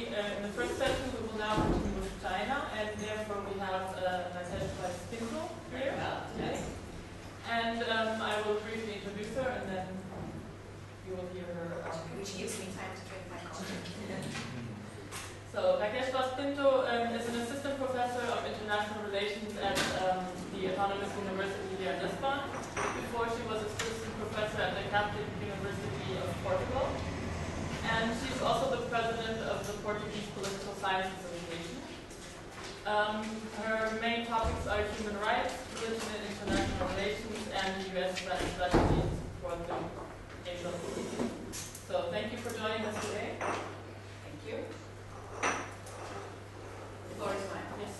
in the first session we will now continue with China, and therefore we have Raquel Vaz Pinto here today. And I will briefly introduce her, and then you will hear her. Which gives me time to drink my coffee. So Raquel Vaz Pinto is an assistant professor of international relations at the Autonoma University here in Lisbon. Before she was assistant professor at the Catholic University of Portugal. And she's also the president of the Portuguese Political Science Association. Her main topics are human rights, religion and international relations, and U.S. strategies for the Asia Pacific. So thank you for joining us today. Thank you. The floor is mine. Yes.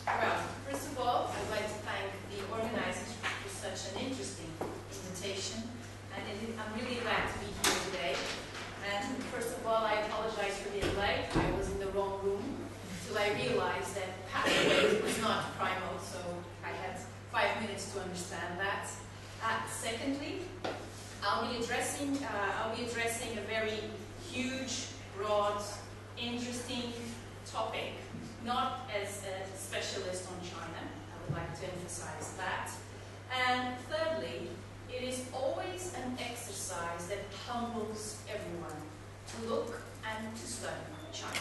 Well, first of all, I'd like to thank the organizers for such an interesting invitation. And I'm really glad to be here today. And first of all, I apologize for being late. I was in the wrong room until I realized that pathway was not PRIMO, so I had 5 minutes to understand that. Secondly, I'll be addressing a very huge, broad, interesting topic, not as a specialist on China. I would like to emphasize that. And thirdly, it is always an exercise that humbles everyone to look and to study China.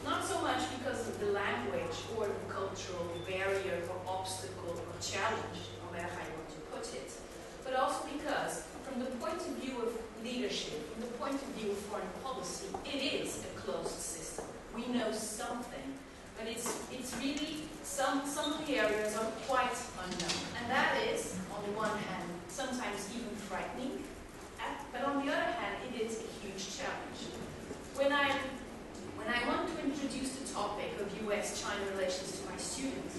Not so much because of the language or the cultural barrier or obstacle or challenge, no matter how you want to put it, but also because from the point of view of leadership, from the point of view of foreign policy, it is a closed system. We know something, but it's really, some of the areas are quite unknown. And that is, on the one hand, sometimes even frightening, but on the other hand, it is a huge challenge. When I want to introduce the topic of US-China relations to my students,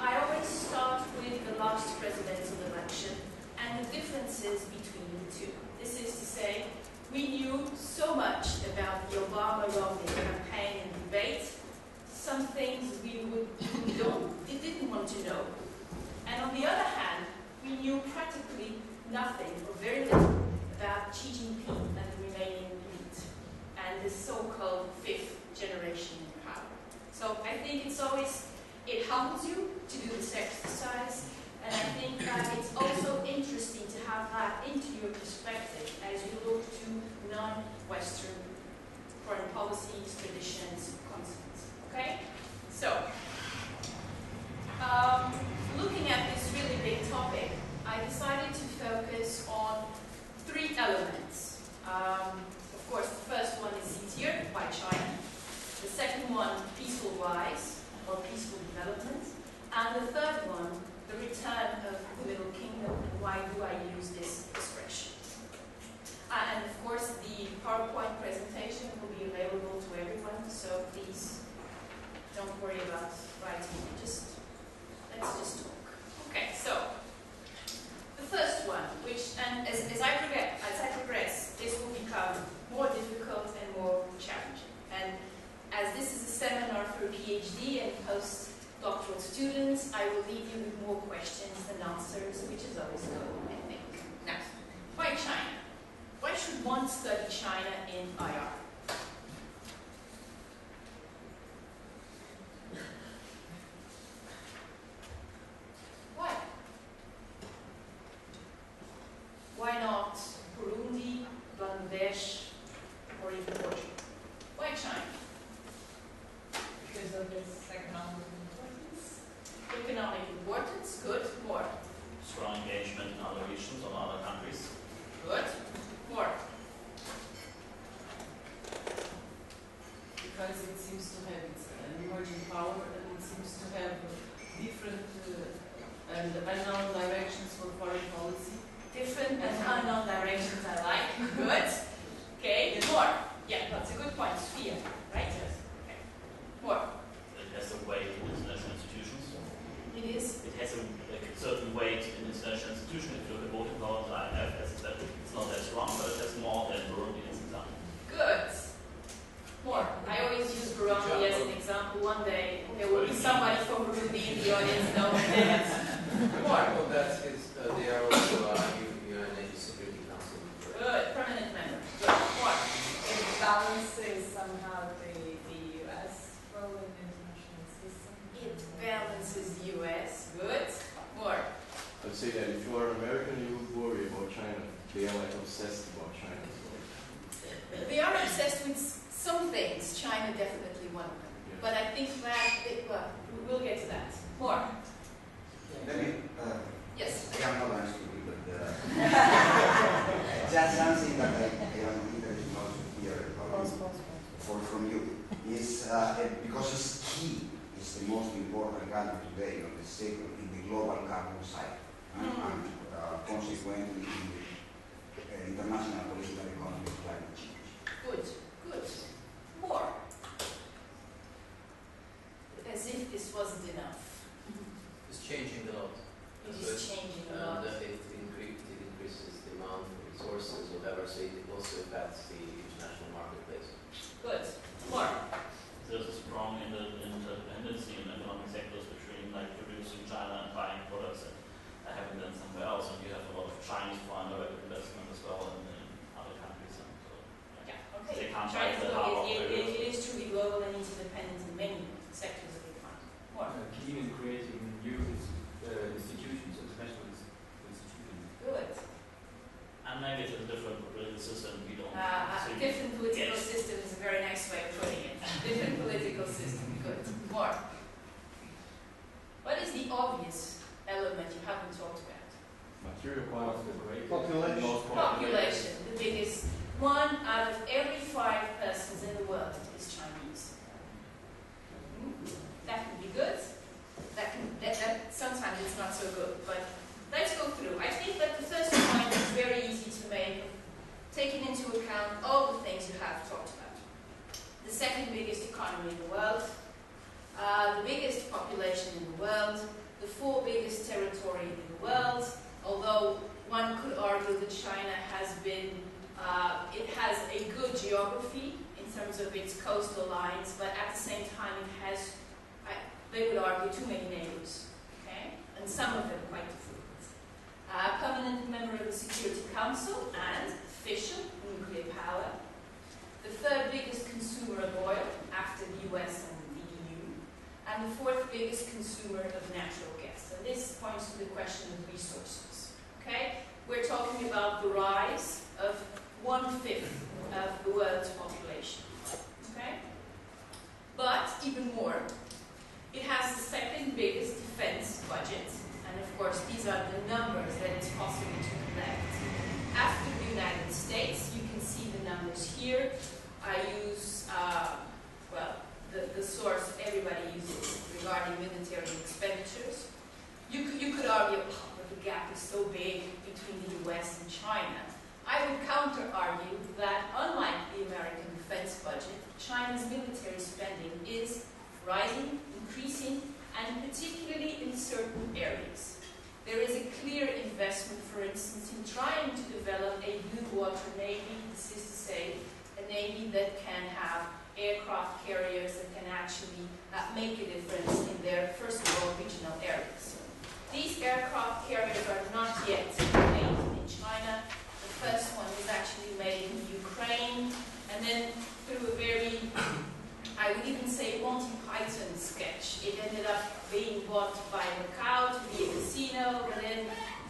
I always start with the last presidential election and the differences between the two. This is to say, we knew so much about the Obama-Romney campaign and debate, some things we didn't want to know. And on the other hand, we knew practically nothing or very little about Xi Jinping and the remaining elite and the so-called fifth generation in power. So I think it humbles you to do this exercise, and I think that it's also interesting to have that into your perspective as you look to non-Western foreign policies, traditions, concepts. Okay? So, looking at this really big topic, I decided to focus on 3 elements. Of course, the first one is easier, by China. The second one, peaceful rise, or peaceful development. And the third one, the return of the Middle Kingdom, and why do I use this expression. And of course, the PowerPoint presentation will be available to everyone, so please don't worry about writing, let's just talk. Okay, so the first one, which, and as I progress, this will become more difficult and more challenging. And as this is a seminar for PhD and postdoctoral students, I will leave you with more questions than answers, which is always good, I think. Now, why China? Why should one study China in IR? Why? Why not Burundi, Bangladesh, or even Portugal? Why China? Because of its economic importance. Economic importance, good. More. Strong engagement in other regions or other countries. Good. More. Because it seems to have its emerging power, and it seems to have different and unknown directions for foreign policy. Different and unknown directions I like. Good. Okay. More. Yeah, that's a good point. Sphere, right? Yes. Okay. More. It has a weight in international institutions. It is. It has a certain weight in international institutions. If you look at voting power, the IMF, it's not that strong, but it has more than Burundi as an example. Good. More. I always use Burundi as an example. One day there will be somebody from Burundi in the audience. No. More. Well, that is, they are also UN Security Council. Good. Permanent member. Good. More. somehow the US role in international system? It balances the US. Good. More. I'd say that if you are American, you would worry about China. They are like obsessed about China. We are obsessed with some things. China definitely one of them. Yeah. But I think that, well, we'll get to that. More. Let me, Yes. I am not answering you, but just something that I am interested in also here from you is because it's key, it's the most important country today on the second in the global carbon cycle and consequently in the international political economy of climate change. Good. Good. More. As if this wasn't enough. It's changing a lot. It is changing a lot. It increases demand for resources, whatever, so it also affects the international marketplace. Good. More. There's a strong interdependency in economic sectors between like producing China and buying products that are having done somewhere else, and you have a lot of Chinese foreign direct investment as well in other countries. And so, Yeah. Okay. they can't China buy the power of it is truly global and interdependent in many sectors of the economy. More. Key in creating new institutions, international institutions. Good. And maybe it's a different political system. We don't. So Different political yes. system is a very nice way of putting it. Different political system. Good. More. What is the obvious element you haven't talked about? Material One quality. of the great Population. Population. The biggest. 1 out of every 5 persons in the world is Chinese. That can be good. That sometimes it's not so good. But let's go through. I think that the first point is very easy to make, taking into account all the things you have talked about. The second biggest economy in the world, the biggest population in the world, the 4 biggest territory in the world, although one could argue that China has been, it has a good geography in terms of its coastal lines, but at the same time it has, they would argue, too many neighbors, okay? And some of them quite difficult. Permanent member of the Security Council and official nuclear power. The 3rd biggest consumer of oil after the US and the EU. And the 4th biggest consumer of natural gas. So this points to the question of resources, okay? We're talking about the rise of 1/5 of the world's population, okay? But even more, it has the 2nd biggest defense budget, and of course these are the numbers that it's possible to collect. After the United States, you can see the numbers here. I use, the source everybody uses regarding military expenditures. You could argue, but the gap is so big between the US and China. I would counter-argue that unlike the American defense budget, China's military spending is rising, increasing, and particularly in certain areas. There is a clear investment, for instance, in trying to develop a blue water navy. This is to say, a navy that can have aircraft carriers that can actually make a difference in their, first of all, regional areas. These aircraft carriers are not yet made in China. The first one is actually made in Ukraine, and then through a very, I would even say, Monty Python sketch, it ended up being bought by Macau to be a casino, and then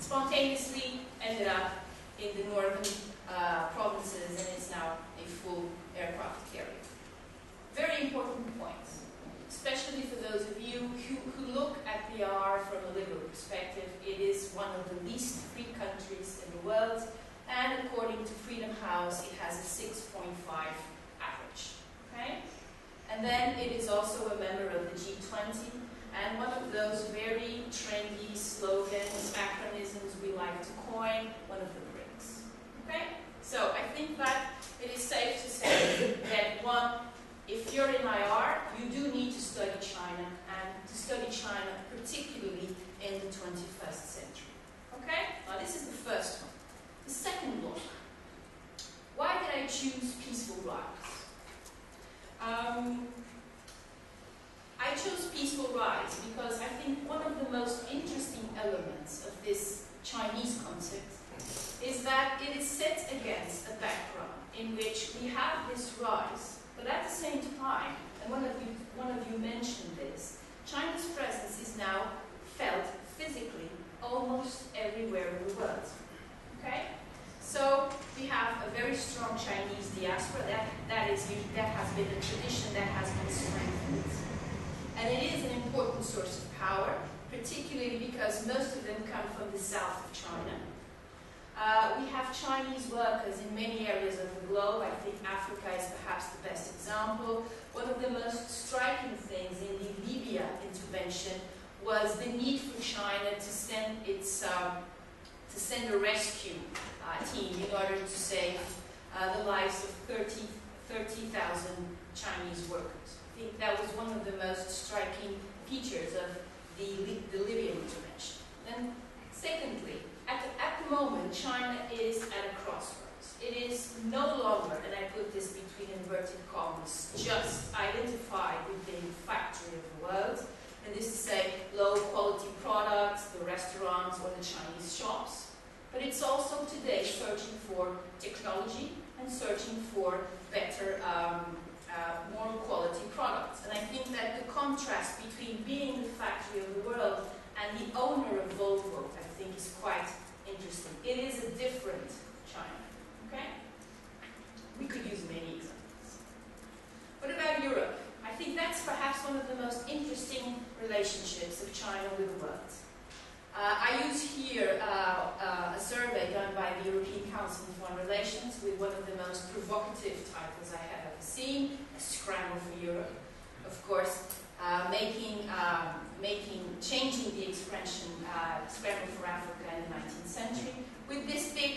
spontaneously ended up in the northern provinces, and it's now a full aircraft carrier. Very important point, especially for those of you who look at PR from a liberal perspective. It is one of the least free countries in the world, and according to Freedom House, it has a 6.5 average. Okay? And then it is also a member of the G20, and one of those very trendy slogans, acronyms we like to coin, one of the BRICS. Okay? So I think that it is safe to say that if you're in IR, you do need to study China, and to study China particularly in the 21st century. Okay? Now this is the first one. The second block. Why did I choose peaceful rise? I chose peaceful rise because I think one of the most interesting elements of this Chinese concept is that it is set against a background in which we have this rise, But at the same time, and one of you mentioned this, China's presence is now felt physically almost everywhere in the world. Okay? So we have a very strong Chinese diaspora. That has been a tradition that has been strengthened. And it is an important source of power, particularly because most of them come from the south of China. We have Chinese workers in many areas of the globe. I think Africa is perhaps the best example. One of the most striking things in the Libya intervention was the need for China to send a rescue team in order to save the lives of 30,000 Chinese workers. I think that was one of the most striking features of the Libyan intervention. And secondly, at the moment, China is at a crossroads. It is no longer, and I put this between inverted commas, just identified with being the factory of the world, and this is to say low quality products, the restaurants or the Chinese shops. But it's also today searching for technology and searching for better, more quality products. And I think that the contrast between being the factory of the world and the owner of Volvo, I think, is quite interesting. It is a different China. Okay? We could use many examples. What about Europe? I think that's perhaps one of the most interesting relationships of China with the world. I use here a survey done by the European Council on Foreign Relations with one of the most provocative titles I have ever seen, A Scramble for Europe. Of course, changing the expression Scramble for Africa in the 19th century with this big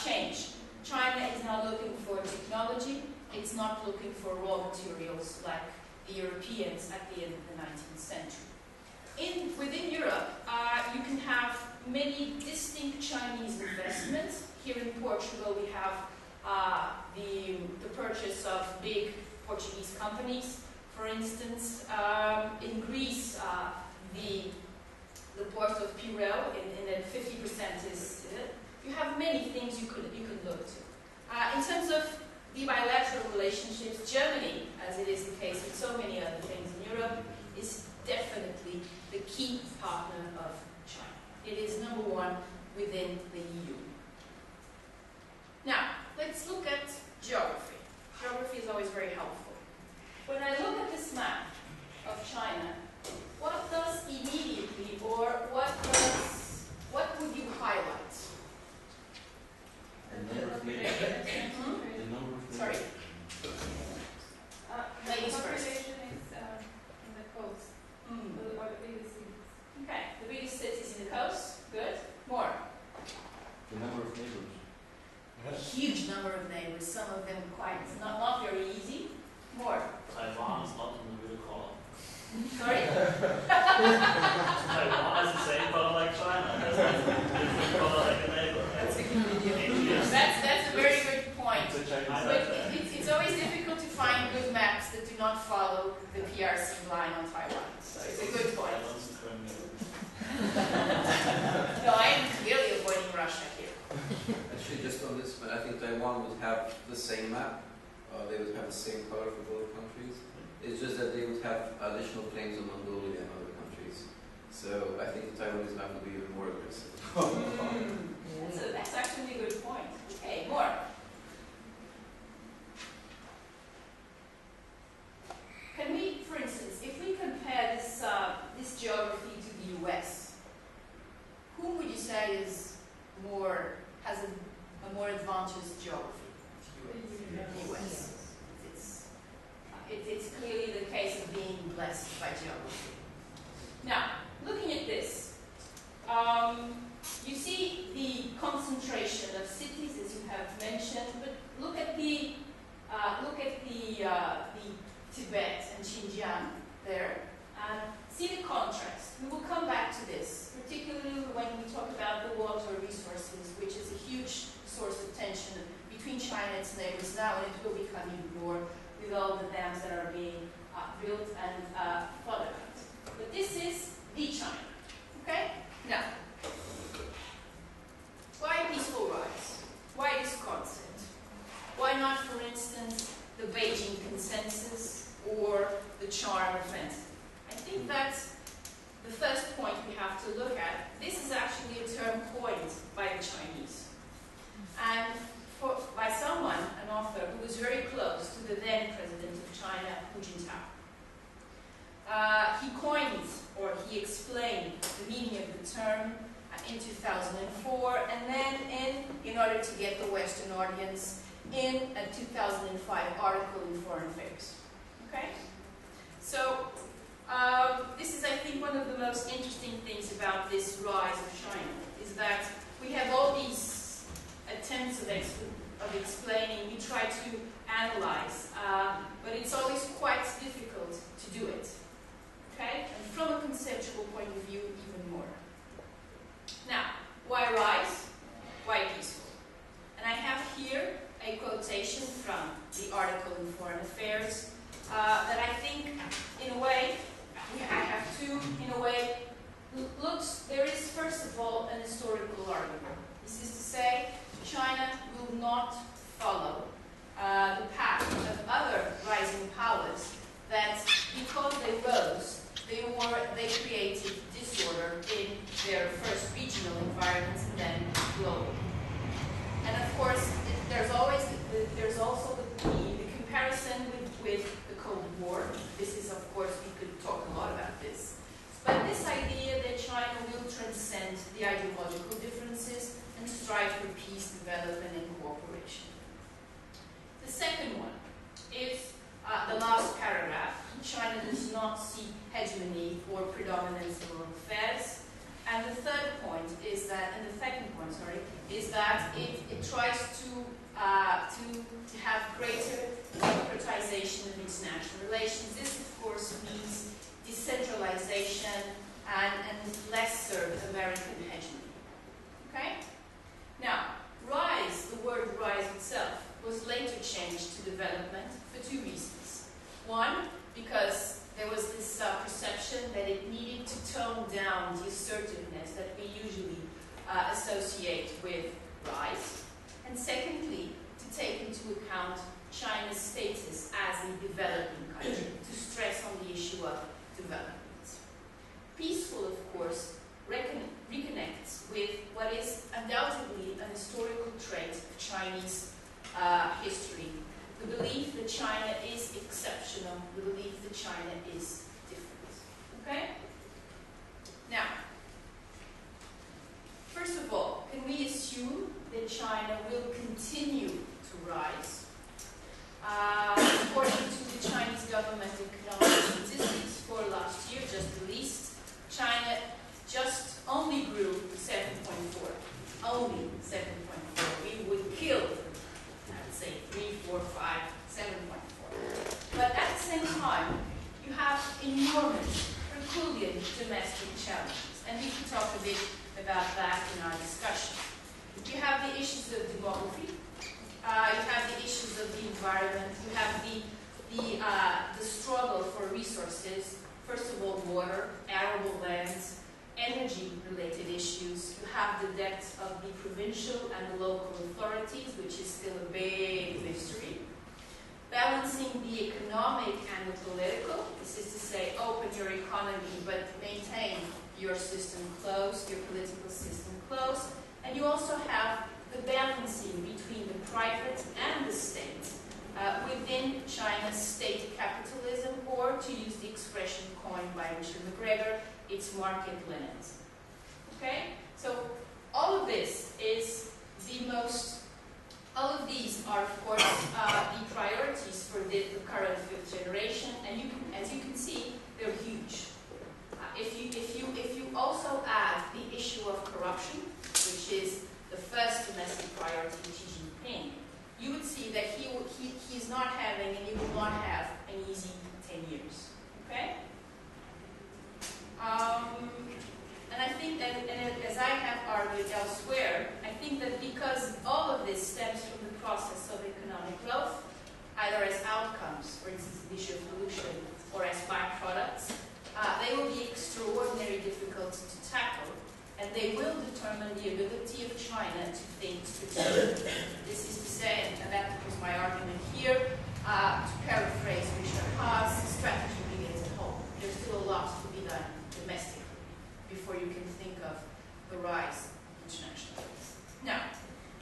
change. China is now looking for technology. It's not looking for raw materials like the Europeans at the end of the 19th century. Within Europe, you can have many distinct Chinese investments. Here in Portugal, we have the purchase of big Portuguese companies. For instance, in Greece, the port of Piraeus, in that 50% is it. You have many things you could look to. In terms of the bilateral relationships, Germany, as it is the case with so many other things in Europe, is definitely the key partner of China. It is number one within the EU. Now, let's look at geography. Geography is always very helpful. When I look at this map of China, what does immediately, or what would you highlight? The number of neighbors. The number of neighbors. Sorry. Ladies first. Population is in the coast, or the biggest cities. Okay, the biggest cities in the coast. Good. More. The number of neighbors. A huge number of neighbors. Some of them quite not very easy. More. Taiwan is not in the middle column. Sorry. Taiwan has the same color like China. It has a different color like a neighbor. That's a good video. That's a very good point. It's a Chinese But accent. it's always difficult to find good maps that do not follow the PRC line on Taiwan. So it's a good point. Taiwan's a criminal. No, I am clearly avoiding Russia here. Actually, just on this, but I think Taiwan would have the same map. They would have the same color for both countries. It's just that they would have additional claims on Mongolia and other countries. So I think the Taiwanese map would be even more aggressive. That's actually a good point. Okay, more. Can we, for instance, if we compare this geography to the US, whom would you say has a more advantageous geography? The US. It's clearly the case of being blessed by geography. Now, looking at this, you see the concentration of cities, as you have mentioned, but look at the Tibet and Xinjiang there, and see the contrast. We will come back to this, particularly when we talk about the water resources, which is a huge source of tension between China and its neighbors now, and it will become even more with all the dams that are being built and flooded out. But this is the China. Okay? Now, why peaceful rise? Why this concept? Why not, for instance, the Beijing Consensus, or the charm offensive. I think that's the first point we have to look at. This is actually a term coined by the Chinese, and by someone, an author, who was very close to the then president of China, Hu Jintao. He coined, or he explained, the meaning of the term in 2004, and then in order to get the Western audience, in a 2005 article in Foreign Affairs. Okay? So, this is, I think, one of the most interesting things about this rise of China, is that we have all these attempts of explaining, we try to analyze, but it's always quite difficult to do it. Okay? And from a conceptual point of view, even more. Now, why rise? Why peaceful? And I have here a quotation from the article in Foreign Affairs that I think, in a way, I have two, in a way, looks, there is first of all an historical argument. This is to say, China will not follow the path of other rising powers that, because they rose, they created disorder in their first regional environments and then global. And of course, there's also the comparison with the Cold War. This is, of course, we could talk a lot about this. But this idea that China will transcend the ideological differences and strive for peace, development, and cooperation. The second one is the last paragraph. China does not see hegemony or predominance in world affairs. And the third point is that, and the second point, sorry, is that it tries to have greater democratization of international relations. This, of course, means decentralization and lesser American hegemony. Okay? Now, rise, the word rise itself, was later changed to development for two reasons. One, because there was this perception that it needed to tone down the assertiveness that we usually associate with rise. And secondly, to take into account China's status as a developing country, to stress on the issue of development. Peaceful, of course, reconnects with what is undoubtedly an historical trait of Chinese history. The belief that China is exceptional, the belief that China is different. Okay? Now, first of all, can we assume that China will continue to rise? According to the Chinese government economic statistics for last year, just released, China just only grew 7.4. Only 7.4. We would kill, I would say, 3, 4, 5, 7.4. But at the same time, you have enormous, Herculean domestic challenges. And we can talk a bit about that in our discussion. You have the issues of demography. You have the issues of the environment. You have the struggle for resources. First of all, water, arable lands, energy-related issues. You have the depth of the provincial and the local authorities, which is still a big mystery. Balancing the economic and the political. This is to say, open your economy, but maintain your system closed, your political system closed. And you also have the balancing between the private and the state within China's state capitalism, or to use the expression coined by Richard McGregor, its market limits. Okay? So all of this is all of these are, of course, the priorities for the current fifth generation, and as you can see, they're huge. If you also add the issue of corruption, which is the first domestic priority of Xi Jinping, you would see that he's not having, and he will not have, an easy 10 years. Okay? And I think that, and as I have argued elsewhere, I think that because all of this stems from the process of economic growth, either as outcomes, for instance, the issue of pollution, or as byproducts, they will be extraordinarily difficult to tackle, and they will determine the ability of China to think strategically. This is to say, and that was my argument here, To paraphrase Richard Haas, strategy begins at home. There's still a lot to be done domestically before you can think of the rise of international peace. Now,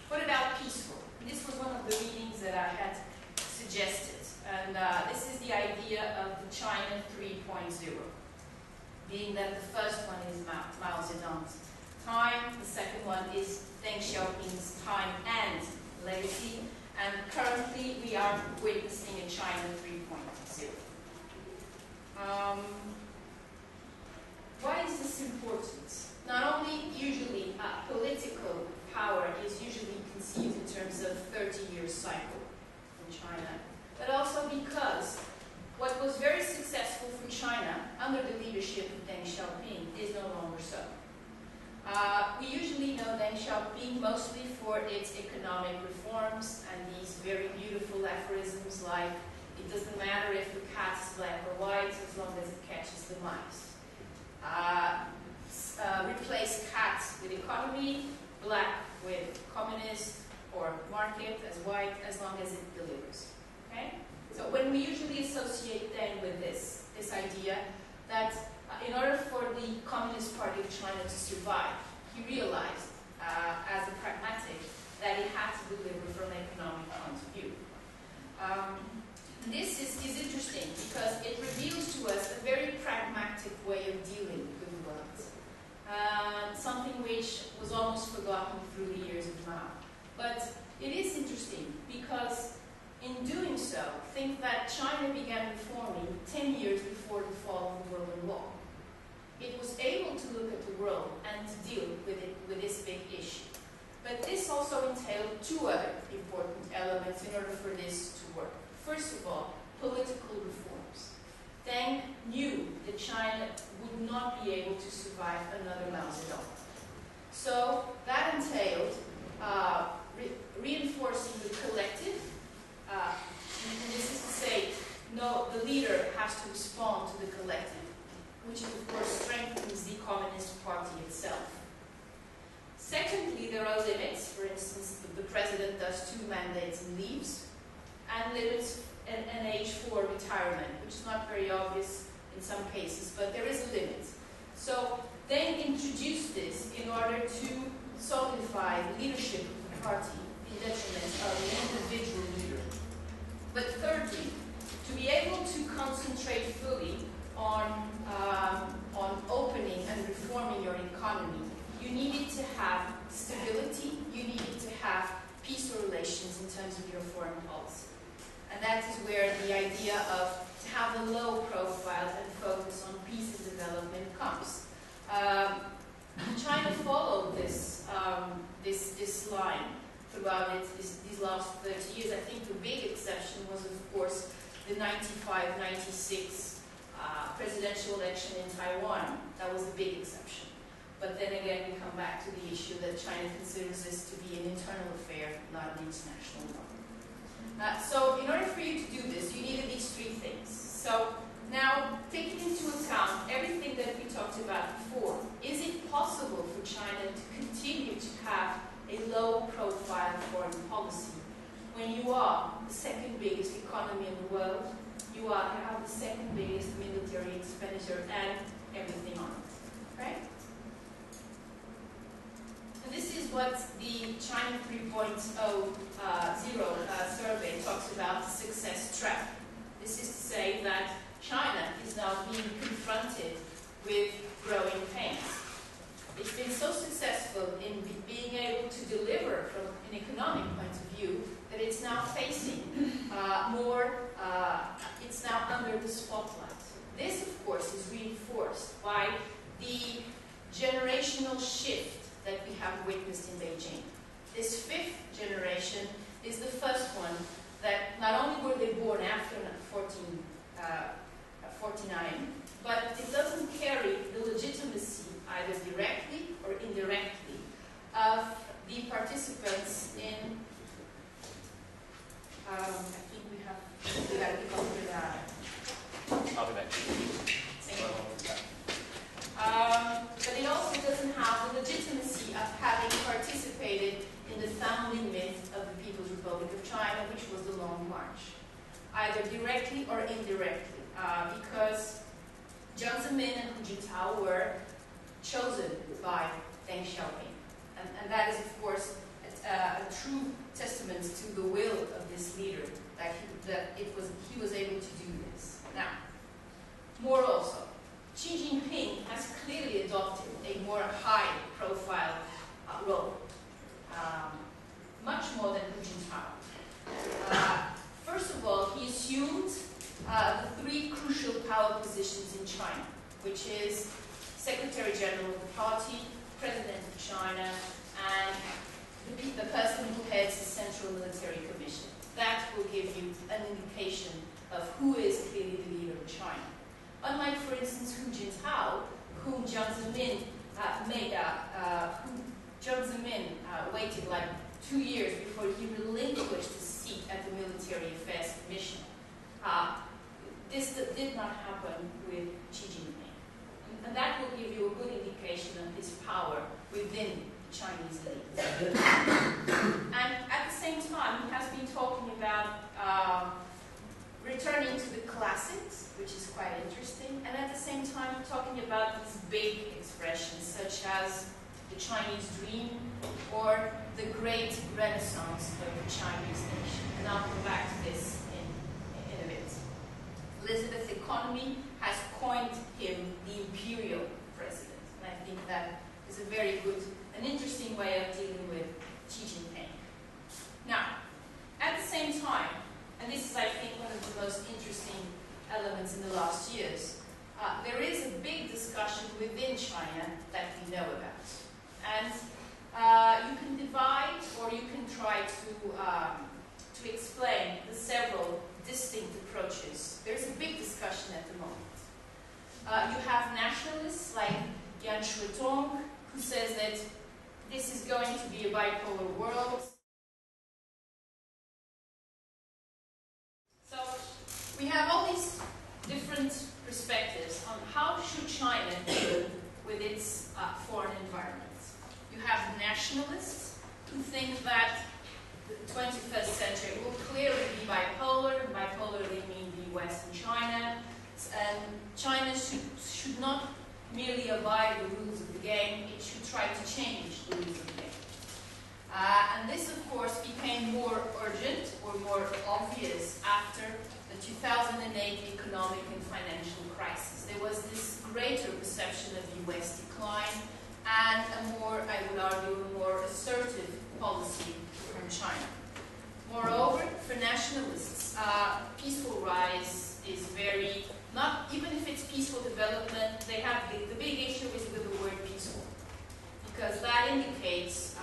what about peaceful? This was one of the readings that I had suggested, and this is the idea of the China 3.0, being that the first one is Mao Zedong's time, the second one is Deng Xiaoping's time and legacy, and currently we are witnessing a China 3.0. Why is this important? Not only usually political power is usually conceived in terms of 30-year cycle in China, but also because what was very successful for China under the leadership of Deng Xiaoping is no longer so. We usually know Deng Xiaoping mostly for its economic reforms and these very beautiful aphorisms like, it doesn't matter if the cat is black or white as long as it catches the mice. Replace cat with economy, black with communist or market as white as long as it delivers. Okay? So when we usually associate Deng with this idea that in order for the Communist Party of China to survive, he realized as a pragmatic that it had to deliver from an economic point of view. This is interesting because it reveals to us a very pragmatic way of dealing with the world. Something which was almost forgotten through the years of Mao. But it is interesting because in doing so, think that China began reforming 10 years before the fall of the Berlin Wall. It was able to look at the world and to deal with this big issue. But this also entailed two other important elements in order for this to work. First of all, political reforms. Deng knew that China would not be able to survive another Mao Zedong. So that entailed reinforcing the collective, and this is to say, no, the leader has to respond to the collective, which of course strengthens the Communist Party itself. Secondly, there are limits. For instance, the president does 2 mandates and leaves, and limits an age for retirement, which is not very obvious in some cases, but there is a limit. So they introduced this in order to solidify the leadership of the party in detriment of the individual leader. But thirdly, to be able to concentrate fully on opening and reforming your economy, you needed to have stability, you needed to have peaceful relations in terms of your foreign policy. And that is where the idea of to have a low profile and focus on peace and development comes. China followed this line throughout these last 30 years. I think the big exception was, of course, the 95-96 presidential election in Taiwan. That was a big exception. But then again, we come back to the issue that China considers this to be an internal affair, not an international one. So in order for you to do this, you needed these 3 things. So now, taking into account everything that we talked about before, is it possible for China to continue to have a low-profile foreign policy when you are the 2nd biggest economy in the world, you have the 2nd biggest military expenditure and everything on it, right? And this is what the China 3.0 survey talks about, the success trap. This is to say that China is now being confronted with growing pains. It's been so successful in being able to deliver from an economic point of view that it's now facing it's now under the spotlight. This, of course, is reinforced by the generational shift that we have witnessed in Beijing. This 5th generation is the first one that not only were they born after 49, but it doesn't carry the legitimacy either directly or indirectly of the participants in I think we got to go through that. I'll be back. Thank you. But it also doesn't have the legitimacy of having participated in the founding myth of the People's Republic of China, which was the Long March. either directly or indirectly, because Jiang Zemin and Hu Jintao were chosen by Deng Xiaoping. And that is, of course, a true testament to the will of this leader, that he was able to do this. Now, more also, Xi Jinping has clearly adopted a more high-profile role, much more than Hu Jintao. First of all, he assumed the three crucial power positions in China, which is Secretary General of the party, President of China, and the person who heads the Central Military Commission. That will give you an indication of who is clearly the leader of China. Unlike, for instance, Hu Jintao, whom Jiang Zemin waited like 2 years before he relinquished his seat at the Military Affairs Commission. This did not happen with Xi Jinping. And that will give you a good indication of his power within the Chinese elite. And at the same time, he has been talking about returning to the classics, which is quite interesting, and at the same time talking about these big expressions such as the Chinese dream or the great renaissance of the Chinese nation. And I'll come back to this in a bit. Elizabeth's economy has coined him the imperial president, and I think that is a very good, an interesting way of dealing with Xi Jinping. Now, at the same time, and this is, I think, one of the most interesting elements in the last years, there is a big discussion within China that we know about. And you can divide, or you can try to explain the several distinct approaches. There's a big discussion at the moment. You have nationalists like Yan Shuitong, who says that this is going to be a bipolar world. So we have all these different perspectives on how should China deal with its foreign environment. You have nationalists who think that the 21st century will clearly be bipolar. Bipolar, they mean the West and China. And China should not merely abide the rules of the game, it should try to change the rules of the game. And this, of course, became more urgent or more obvious after the 2008 economic and financial crisis. There was this greater perception of US decline and a more, I would argue, a more assertive policy from China. Moreover, for nationalists, peaceful rise is very, not even if it's peaceful development, they have the big issue is with the word peaceful, because that indicates,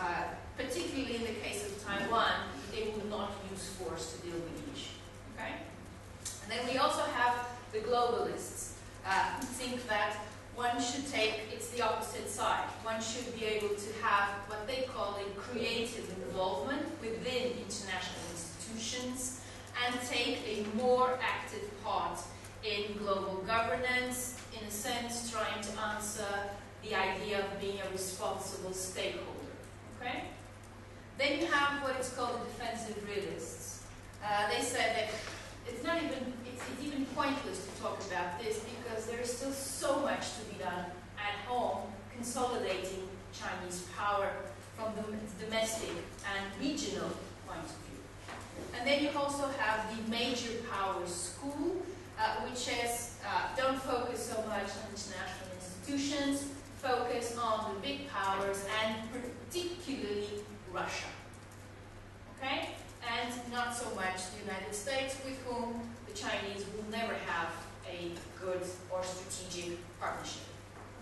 particularly in the case of Taiwan, they will not use force to deal with the issue. Okay? And then we also have the globalists who think that one should take, it's the opposite side. One should be able to have what they call a creative involvement within international institutions and take a more active part in global governance, in a sense trying to answer the idea of being a responsible stakeholder. Okay? Then you have what is called the defensive realists. They said that it's even pointless to talk about this because there is still so much to be done at home, consolidating Chinese power from the domestic and regional point of view. And then you also have the major powers school, which says don't focus so much on international institutions, focus on the big powers and particularly Russia. Okay? And not so much the United States, with whom the Chinese will never have a good or strategic partnership.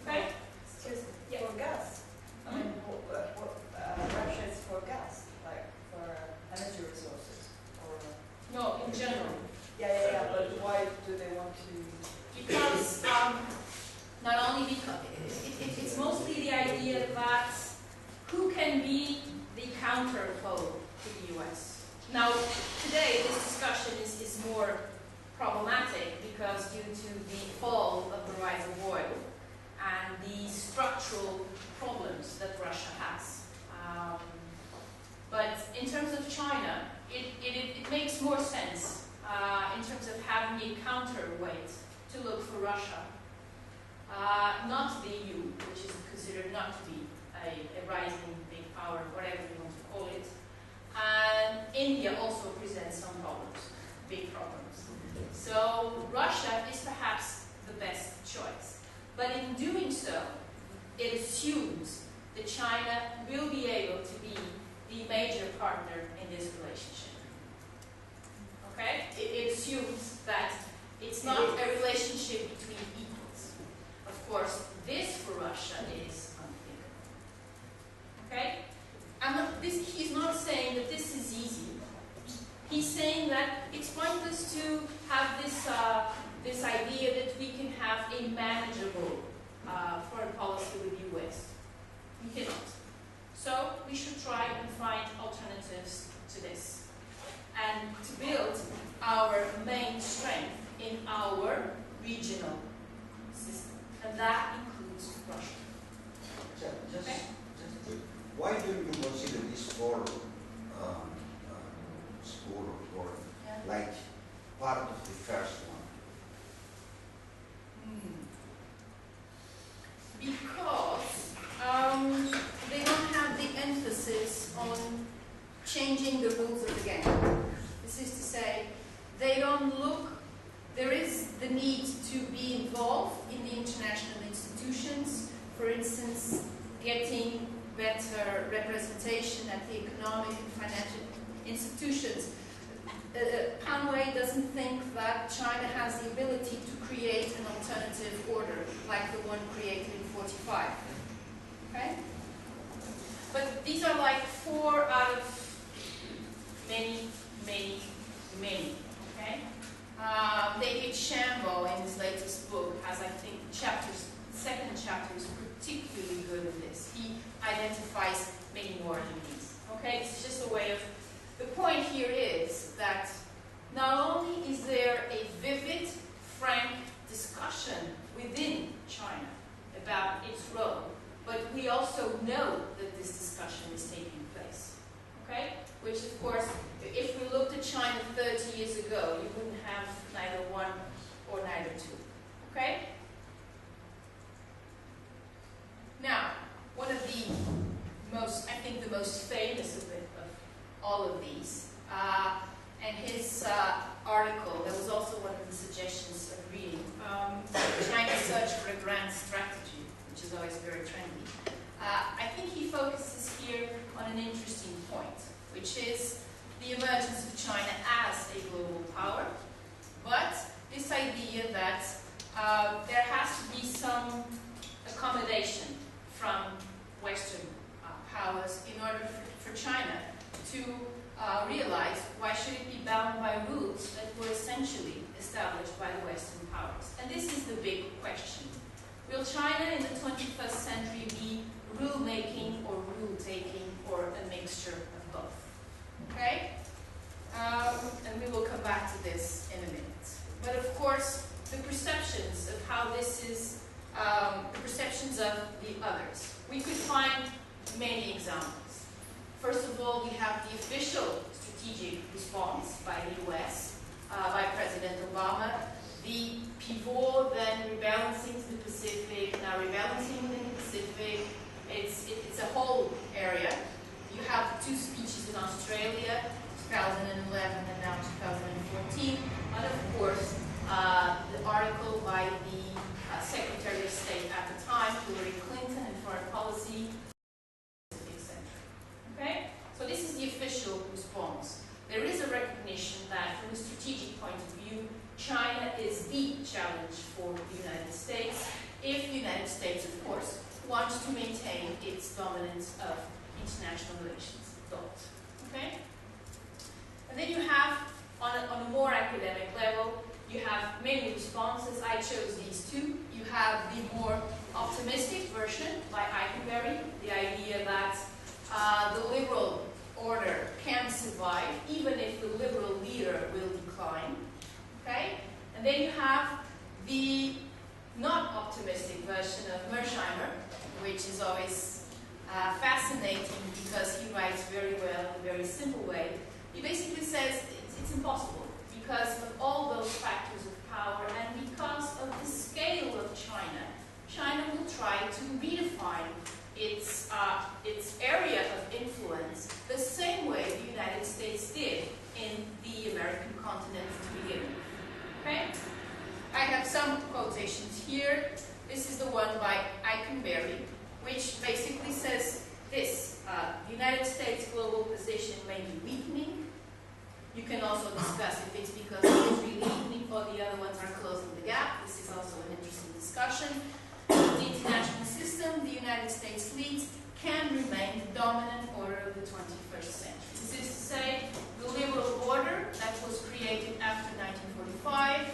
Okay? Excuse me. Yeah. For gas. I mean, Russia is for gas, like for energy resources, or No, in general. yeah. But why do they want to? Because not only because it's mostly the idea that who can be the counter pole to the U.S. Now, today this discussion is more problematic because due to the fall of the price of oil and the structural problems that Russia has. But in terms of China, it makes more sense in a counterweight to look for Russia, not the EU, which is considered not to be a rising big power, whatever you want to call it. And India also presents some problems, big problems. So Russia is perhaps the best choice. But in doing so, it assumes that China will be able to be the major partner in this relationship. Okay? It assumes that it's not a relationship between equals. Of course, this for Russia is unthinkable. Okay? He's not saying that this is easy. He's saying that it's pointless to have this idea that we can have a manageable foreign policy with the US. We cannot. So we should try and find alternatives to this and to build our main strength in our regional system. And that includes Russia. Okay? Why do you consider this forum like part of the first one? Because they don't have the emphasis on changing the rules of the game. This is to say, they don't look, there is the need to be involved in the international institutions, for instance, getting better representation at the economic and financial institutions. Panway doesn't think that China has the ability to create an alternative order like the one created in 45. Okay? But these are like 4 out of many. Okay? David Shambo in his latest book has, I think, second chapter is particularly good at this. He identifies many more than these. Okay? It's just a way of. The point here is that not only is there a vivid, frank discussion within China about its role, but we also know that this discussion is taking place. Okay? Which, of course, if we looked at China 30 years ago, you wouldn't have neither one or neither two. Okay? Now, one of the most, I think the most famous of all of these, and his article, that was also one of the suggestions of reading, China's Search for a Grand Strategy, which is always very trendy. I think he focuses here on an interesting point, which is the emergence of China as a global power, but this idea that there has to be some accommodation from Western powers in order for China to realize why should it be bound by rules that were essentially established by the Western powers. And this is the big question. Will China in the 21st century be rule-making or rule-taking or a mixture of both? Okay? And we will come back to this in a minute. But of course, the perceptions of how this is, the perceptions of the others. We could find many examples. First of all, we have the official strategic response by the US, by President Obama, the pivot, then rebalancing to the Pacific, now rebalancing within the Pacific. It's a whole area. You have 2 speeches in Australia, 2011 and now 2014, and of course, the article by the Secretary of State at the time, Hillary Clinton, in foreign policy. Okay? So this is the official response. There is a recognition that from a strategic point of view, China is the challenge for the United States, if the United States, of course, wants to maintain its dominance of international relations. Okay? And then you have, on a more academic level, you have many responses. I chose these 2. You have the more optimistic version by Eikenberry, the idea that the liberal order can survive, even if the liberal leader will decline. Okay? And then you have the not optimistic version of Mersheimer, which is always fascinating because he writes very well in a very simple way. He basically says it's impossible because of all those factors of American continent to begin with. Okay? I have some quotations here. This is the one by Eikenberry, which basically says this: the United States' global position may be weakening. You can also discuss if it's because it is really weakening or the other ones are closing the gap. This is also an interesting discussion. The international system the United States leads can remain the dominant order of the 21st century. This is to say, the liberal order that was created after 1945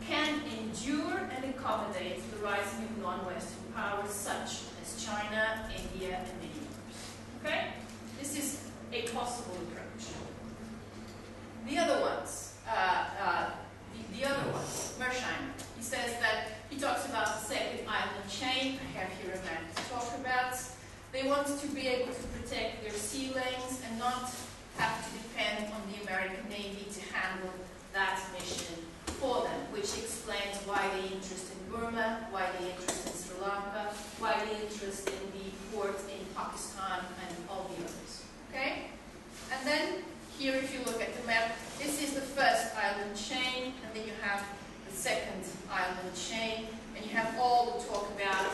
can endure and accommodate the rising of non-Western powers such as China, India, and many others. Okay? This is a possible approach. The other ones, Mersheimer, he says that, he talks about the second island chain. I have here a map to talk about. They want to be able to protect their sea lanes and not have to depend on the American Navy to handle that mission for them, which explains why the interest in Burma, why the interest in Sri Lanka, why the interest in the port in Pakistan, and all the others. Okay? And then, here if you look at the map, this is the first island chain, and then you have the second island chain, and you have all the talk about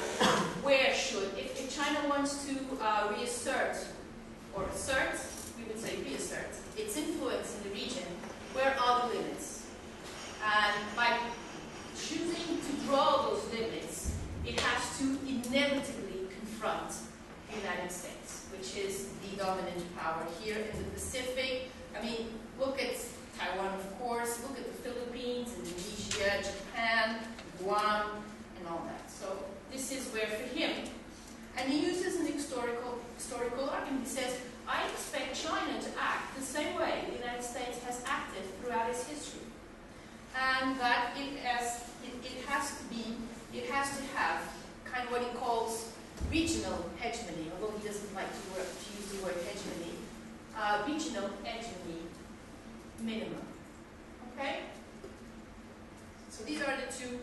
where should, if China wants to reassert, or assert, we would say reassert, its influence in the region, where are the limits? And by choosing to draw those limits, it has to inevitably confront the United States, which is the dominant power here in the Pacific. I mean, look at Taiwan, of course, look at the Philippines, Indonesia, Japan, Guam, and all that. So this is where for him. And he uses an historical argument. He says, I expect China to act the same way the United States has acted throughout its history. And that it has to have kind of what he calls regional hegemony, although he doesn't like to use the word hegemony, regional hegemony minimum. Okay? So these are the two.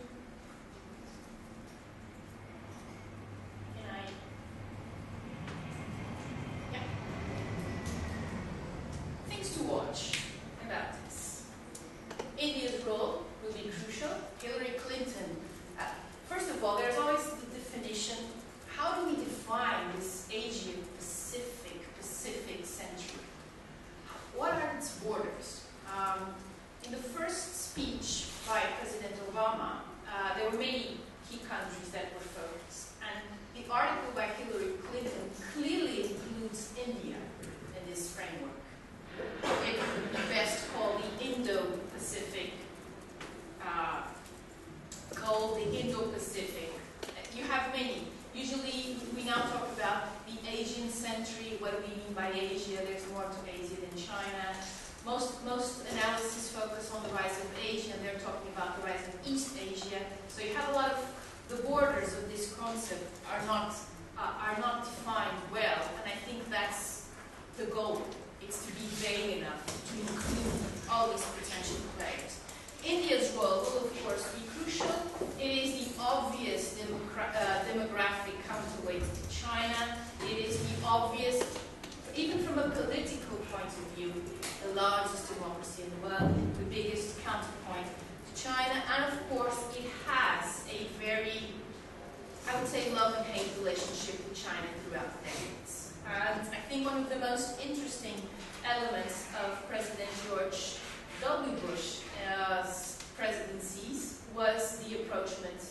Things to watch about this. India's role will be crucial. Hillary Clinton. First of all, there's always the definition. How do we define this Asia-Pacific century? What are its borders? In the first speech by President Obama, there were many key countries that were focused. And the article by Hillary Clinton clearly includes India in this framework. It would be best called the Indo-Pacific. You have many. Usually, we now talk about the Asian century. What do we mean by Asia? There's more to Asia than China. Most analysis focus on the rise of Asia, and they're talking about the rise of East Asia. So you have a lot of the borders of this concept are not defined well, and I think that's the goal. It's to be vague enough to include all these potential players. India's role will, of course, be crucial. It is the obvious demographic counterweight to China. It is the obvious, even from a political point of view, the largest democracy in the world, the biggest counterpoint to China, and of course, it has a very, I would say, love and hate relationship with China throughout the decades. And I think one of the most interesting elements of President George W. Bush's presidencies was the approachment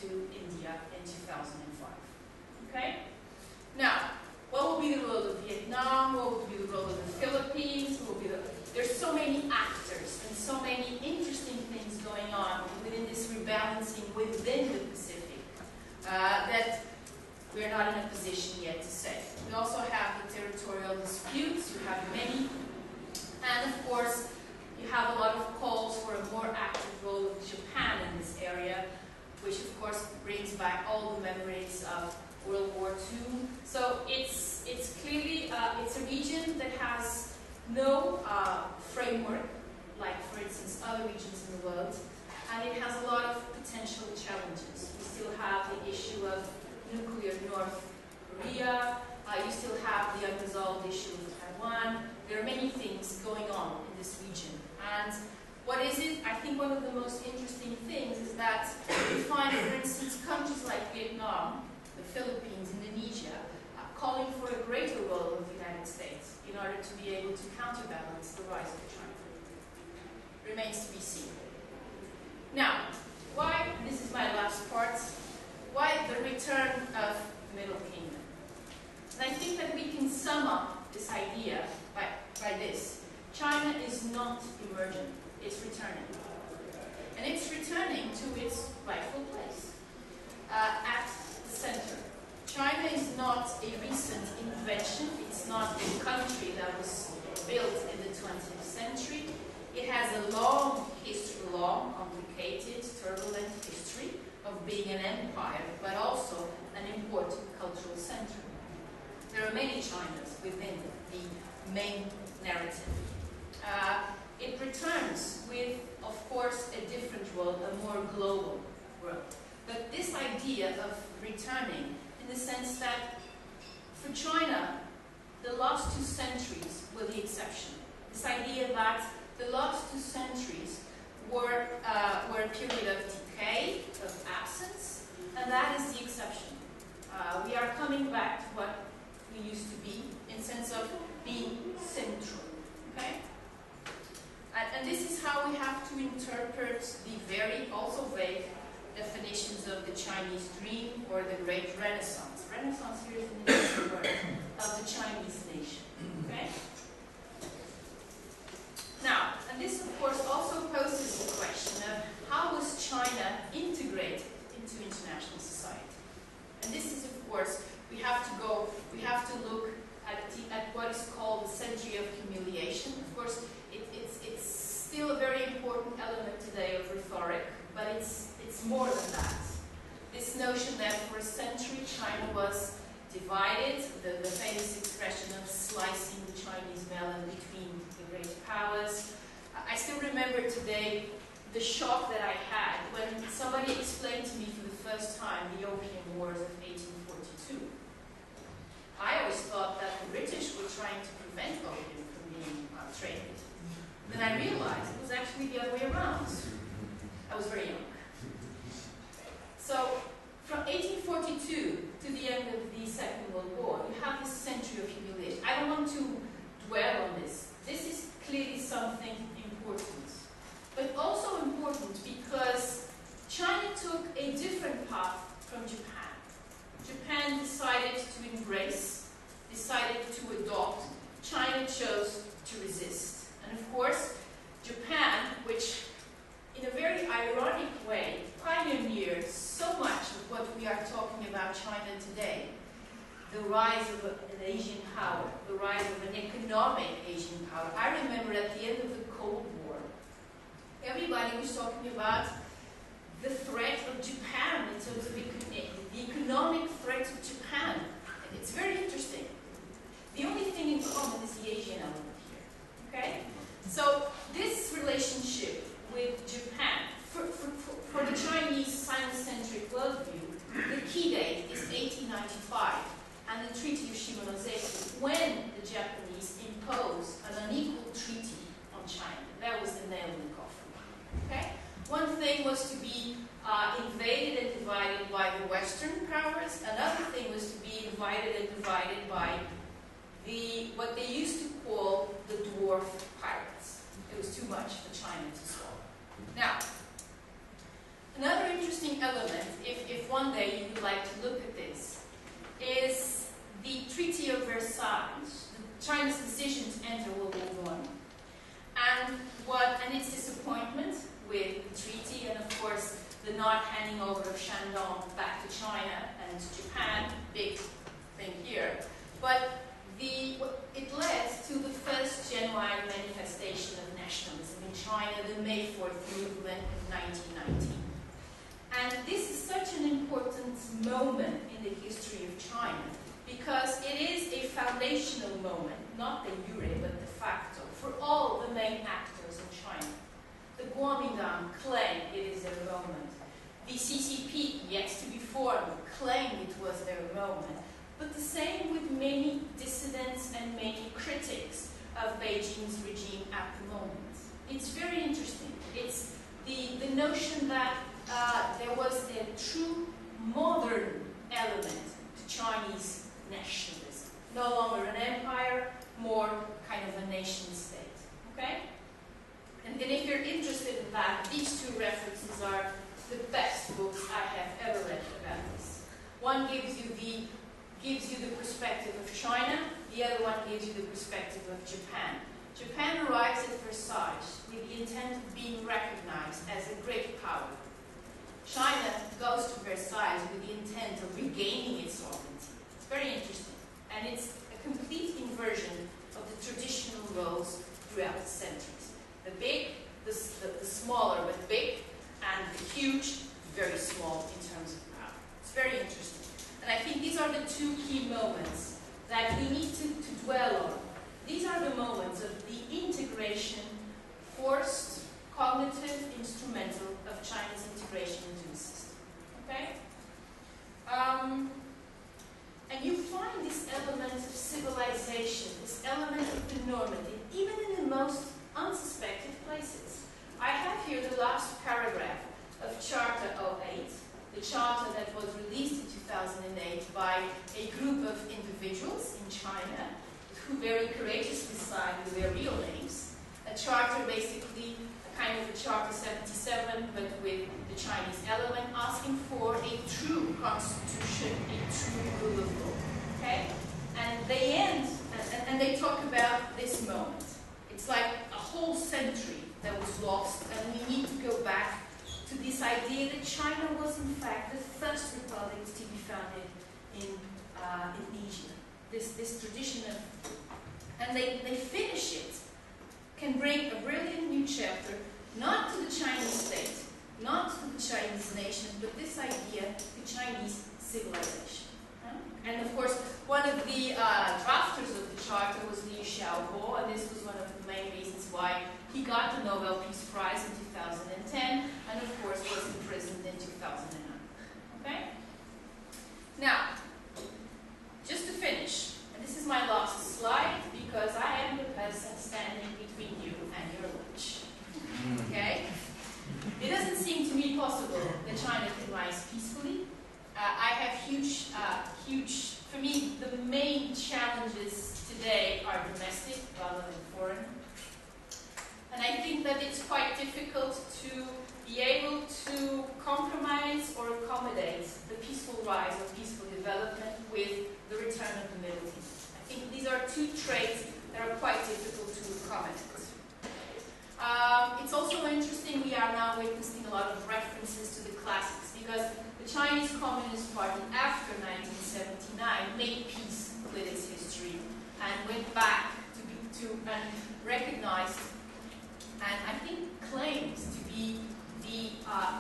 to India in 2005. Okay? Now, what will be the role of Vietnam? What will be the role of the Philippines? There's so many actors and so many interesting things going on within this rebalancing within the Pacific that we're not in a position yet to say. We also have the territorial disputes. You have many. And of course, you have a lot of calls for a more active role of Japan in this area, which of course brings back all the memories of World War II. So it's clearly, it's a region that has no framework, like for instance other regions in the world, and it has a lot of potential challenges. We still have the issue of nuclear North Korea, you still have the unresolved issue of Taiwan. There are many things going on in this region. And what is it? I think one of the most interesting things is that we find, for instance, countries like Vietnam, the Philippines, Indonesia, calling for a greater role of the United States in order to be able to counterbalance the rise of China. Remains to be seen. Now, why, this is my last part, why the return of the Middle Kingdom? And I think that we can sum up this idea by this. China is not emergent, it's returning. And it's returning to its rightful place, at the center. China is not a recent invention, it's not a country that was built in the 20th century. It has a long history, long, complicated, turbulent history of being an empire, but also an important cultural center. There are many Chinas within the main narrative. It returns with, of course, a different world, a more global world. But this idea of returning, in the sense that for China, the last 2 centuries were the exception. This idea that the last 2 centuries were a period of decay, of absence, and that is the exception. We are coming back to what we used to be, in sense of being central. Okay? And this is how we have to interpret the very, also vague, definitions of the Chinese dream or the Great Renaissance. Renaissance here is an interesting word, of the Chinese nation. Okay? Now, and this of course also poses the question of how was China integrated into international society? And this is of course, we have to look at what is called the century of humiliation. Of course, it's still a very important element today of rhetoric, but it's more than that. This notion that for a century China was divided, the famous expression of slicing the Chinese melon between the great powers. I still remember today the shock that I had when somebody explained to me for the first time the Opium Wars of 1842. I always thought that the British were trying to prevent opium from being traded. Then I realized it was actually the other way around. I was very young. So, from 1842 to the end of the Second World War, you have this century of humiliation. I don't want to dwell on this. This is clearly something important. But also important because China took a different path from Japan. Japan decided to embrace, decided to adopt. China chose to resist. And of course, Japan, which in a very ironic way pioneered so much of what we are talking about China today, the rise of an Asian power, the rise of an economic Asian power. I remember at the end of the Cold War, everybody was talking about the threat of Japan in terms of the economic threat of Japan. And it's very interesting. The only thing in common is the Asian element here. Okay? So this relationship with Japan, for the Chinese science-centric worldview, the key date is 1895 and the Treaty of Shimonoseki, when the Japanese imposed an unequal treaty on China. That was the nail in the coffin. Okay? One thing was to be invaded and divided by the Western powers. Another thing was to be invaded and divided by what they used to call the dwarf pirates. It was too much for China to swallow. Now, another interesting element, if one day you would like to look at this, is the Treaty of Versailles, China's decision to enter World War I, and its disappointment with the treaty, and of course the not handing over of Shandong back to China and to Japan, big thing here. But it led to the first genuine manifestation of nationalism in China, the May 4th movement of 1919. And this is such an important moment in the history of China because it is a foundational moment, not de jure but de facto, for all the main actors in China. The Kuomintang claim it is their moment. The CCP, yet to be formed, claim it was their moment. But the same with many dissidents and many critics of Beijing's regime at the moment. it's very interesting. It's the notion that there was a true modern element to Chinese nationalism. No longer an empire, more kind of a nation state. Okay? And if you're interested in that, these two references are the best books I have ever read about this. One gives you the perspective of China, the other one gives you the perspective of Japan. Japan arrives at Versailles with the intent of being recognized as a great power. China goes to Versailles with the intent of regaining its sovereignty. It's very interesting. And it's a complete inversion of the traditional roles throughout the centuries. The big, the smaller but big, and the huge, very small in terms of power. It's very interesting. And I think these are the two key moments that we need to dwell on. These are the moments of the integration, forced, cognitive, instrumental, of China's integration into the system. Okay? And you find this element of civilization, this element of the normative, even in the most unsuspected places. I have here the last paragraph of Charter 08, the charter that was released in 2008 by a group of individuals in China who very courageously signed with their real names. A charter, basically a kind of a Charter 77, but with the Chinese element, asking for a true constitution, a true rule of law. Okay? And they end, and they talk about this moment. It's like a whole century that was lost, and we need to go back to this idea that China was in fact the first republic to be founded in Asia. This tradition of, and they finish it, can bring a brilliant new chapter, not to the Chinese state, not to the Chinese nation, but this idea, the Chinese civilization. And of course, one of the drafters of the charter was Liu Xiaobo, and this was one of the main reasons why he got the Nobel Peace Prize in 2010, and of course was imprisoned in 2009. Okay? Now, just to finish, and this is my last slide, because I am the person standing between you and your lunch. Okay? It doesn't seem to me possible that China can rise peacefully. I have huge, for me, the main challenges today are domestic rather than foreign. And I think that it's quite difficult to be able to compromise or accommodate the peaceful rise or peaceful development with the return of the Middle East. I think these are two traits that are quite difficult to accommodate. It's also interesting, we are now witnessing a lot of references to the classics, because the Chinese Communist Party after 1979 made peace with its history and went back to and recognized and I think claims to be the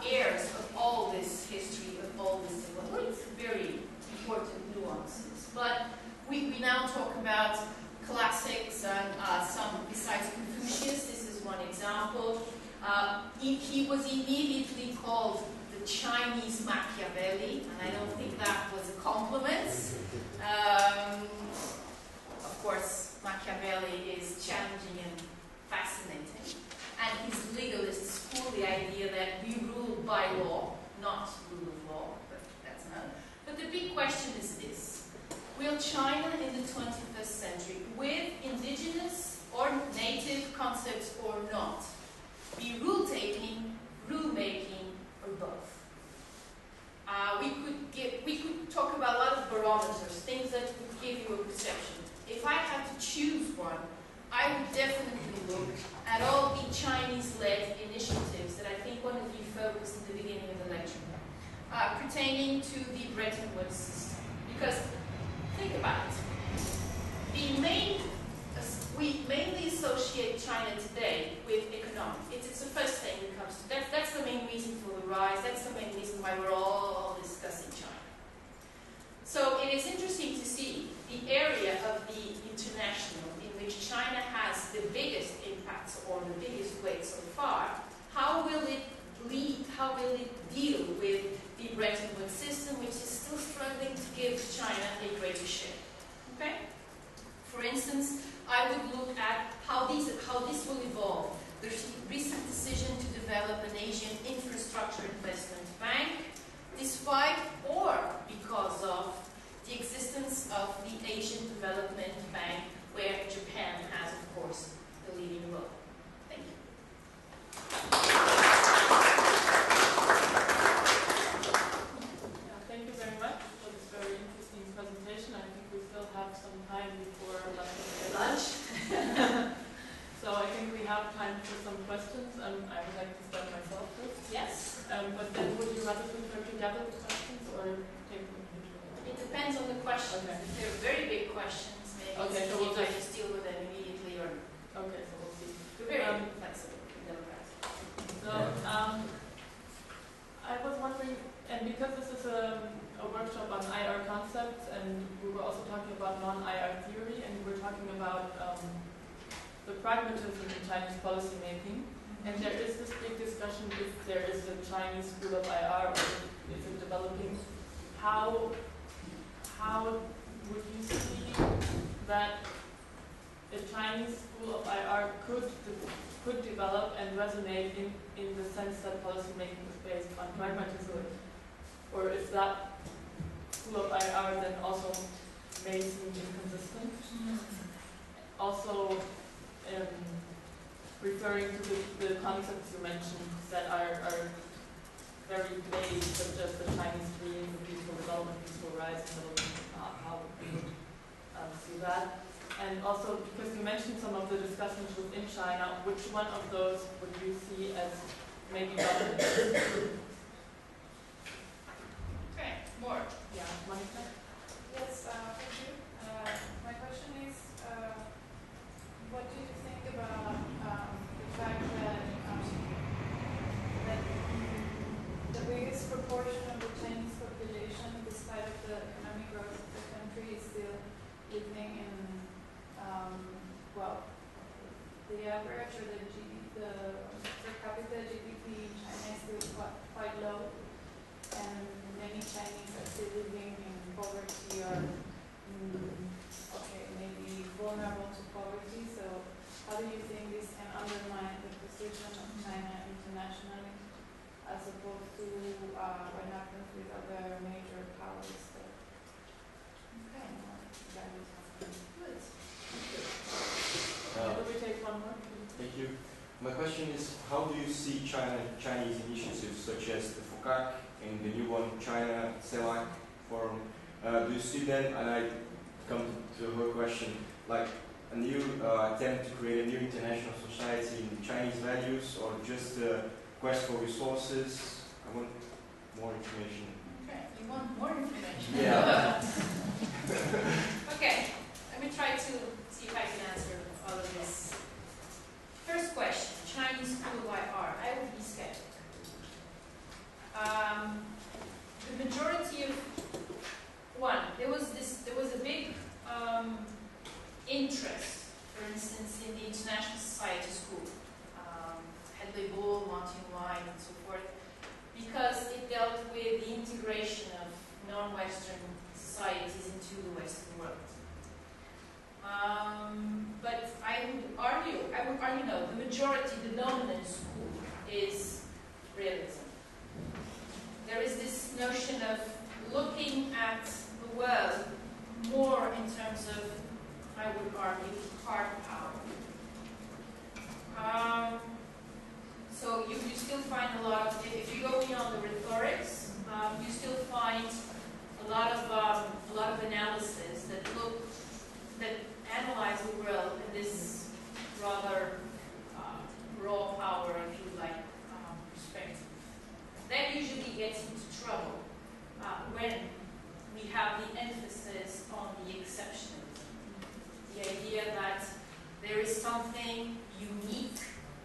heirs of all this history, of all this development. It's very important nuances. But we now talk about classics and some, besides Confucius, this is one example. He was immediately called the Chinese Machiavelli, and I don't think that was a compliment. Of course, Machiavelli is challenging and fascinating. And his legalist school, the idea that we rule by law, not rule of law, but that's another. But the big question is this. Will China in the 21st century, with indigenous or native concepts or not, be rule-taking, rule-making, or both? We could talk about a lot of barometers, things that would give you a perception. If I had to choose one, I would definitely look at all the Chinese-led initiatives that I think one of you focused in the beginning of the lecture, pertaining to the Bretton Woods system. Because, think about it. We mainly associate China today with economics. It's the first thing that comes to. That's the main reason for the rise. That's the main reason why we're all discussing China. So it is interesting to see the area of the international in which China has the biggest impacts or the biggest weight so far. How will it lead? How will it deal with the Bretton Woods system, which is still struggling to give China a greater share? Okay. For instance, I would look at how this will evolve. despite or because of the existence of the Asian Development Bank, where Japan has, of course, the leading role. Thank you. Thank you very much for this very interesting presentation. I think we still have some time before lunch. So I think we have time for some questions. I would like to start myself first. Yes. But then would you rather prefer to gather the questions or take them individually? It depends on the questions. Okay. If they're very big questions, maybe Okay, so it's we'll easier to just deal with them immediately or Okay, so we'll see. we're very flexible in democrats. So I was wondering, and because this is a workshop on IR concepts, and we were also talking about non-IR theory, and we were talking about the pragmatism in Chinese policy making, and there is this big discussion if there is a Chinese school of IR or if it's developing. How would you see that a Chinese school of IR could develop and resonate in the sense that policy making is based on pragmatism, or is that school of IR then also may seem inconsistent? Also, referring to the concepts you mentioned that are very vague, such as the Chinese dream, the peaceful development, peaceful rise, how we would see that. And also, because you mentioned some of the discussions within China, which one of those would you see as maybe relevant? Okay, more. Yeah, Monica? Yes, thank you. My question is, what do you think about the fact that the biggest proportion of the Chinese population, despite of the economic growth of the country, is still living in, well, the average or the per capita GDP in China is still quite low, and many Chinese are still living in poverty or, maybe vulnerable to poverty. So how do you think this can undermine the position of China internationally, as opposed to what happens with other major powers? So, Okay. that is Good. Will we take one more? Thank you. My question is, how do you see Chinese initiatives such as the FOCAC and the new one, China CELAC Forum? Do you see them, and I come to her question, like a new attempt to create a new international society in Chinese values, or just a quest for resources? I want more information. Okay, you want more information? Yeah. Okay, let me try to see if I can answer all of this. First question, Chinese school of IR. I would be skeptical. The majority of there was a big interest, for instance, in the International Society School, Hedley Bull, Martin White, and so forth, because it dealt with the integration of non-Western societies into the Western world. But I would argue, no, the majority, the dominant school is realism. There is this notion of looking at the world more in terms of, I would argue, hard power. So you still find a lot of, if you go beyond the rhetorics, you still find a lot of analysis that analyze the world in this rather raw power, if you like, perspective. That usually gets into trouble when we have the emphasis on the exceptionalism. The idea that there is something unique,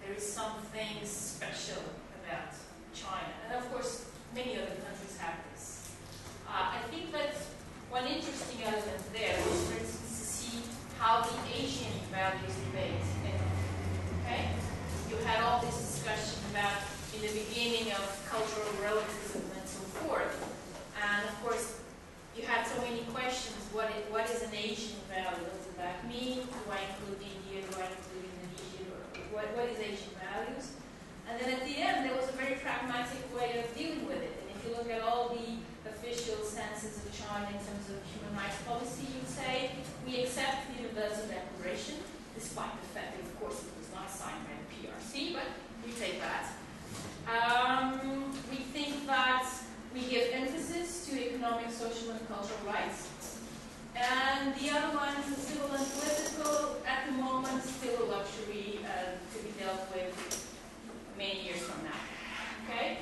there is something special about China. And of course, many other countries have this. I think that one interesting element there was, for instance, to see how the Asian values debate ended. Okay? You had all this discussion about, in the beginning, of cultural relativism and so forth. And of course, you had so many questions. What is an Asian value? What does that mean? Do I include India? Do I include Indonesia? What is Asian values? And then at the end, there was a very pragmatic way of dealing with it. And if you look at all the despite the fact that, of course, it was not signed by the PRC, but we take that. We think that we give emphasis to economic, social, and cultural rights. And the other one, the civil and political, at the moment, still a luxury to be dealt with many years from now. Okay?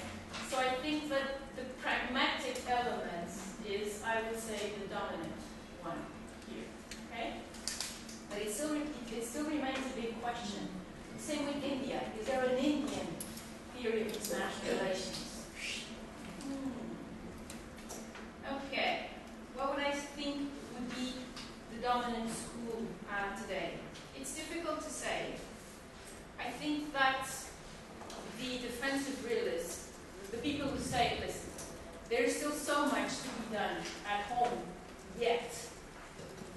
So I think that the pragmatic element is, I would say, the dominant one here. Okay? But it still remains a big question. Same with India. Is there an Indian theory of international relations? Okay. What would I think would be the dominant school today? It's difficult to say. I think that the defensive realists, the people who say, listen, there's still so much to be done at home yet,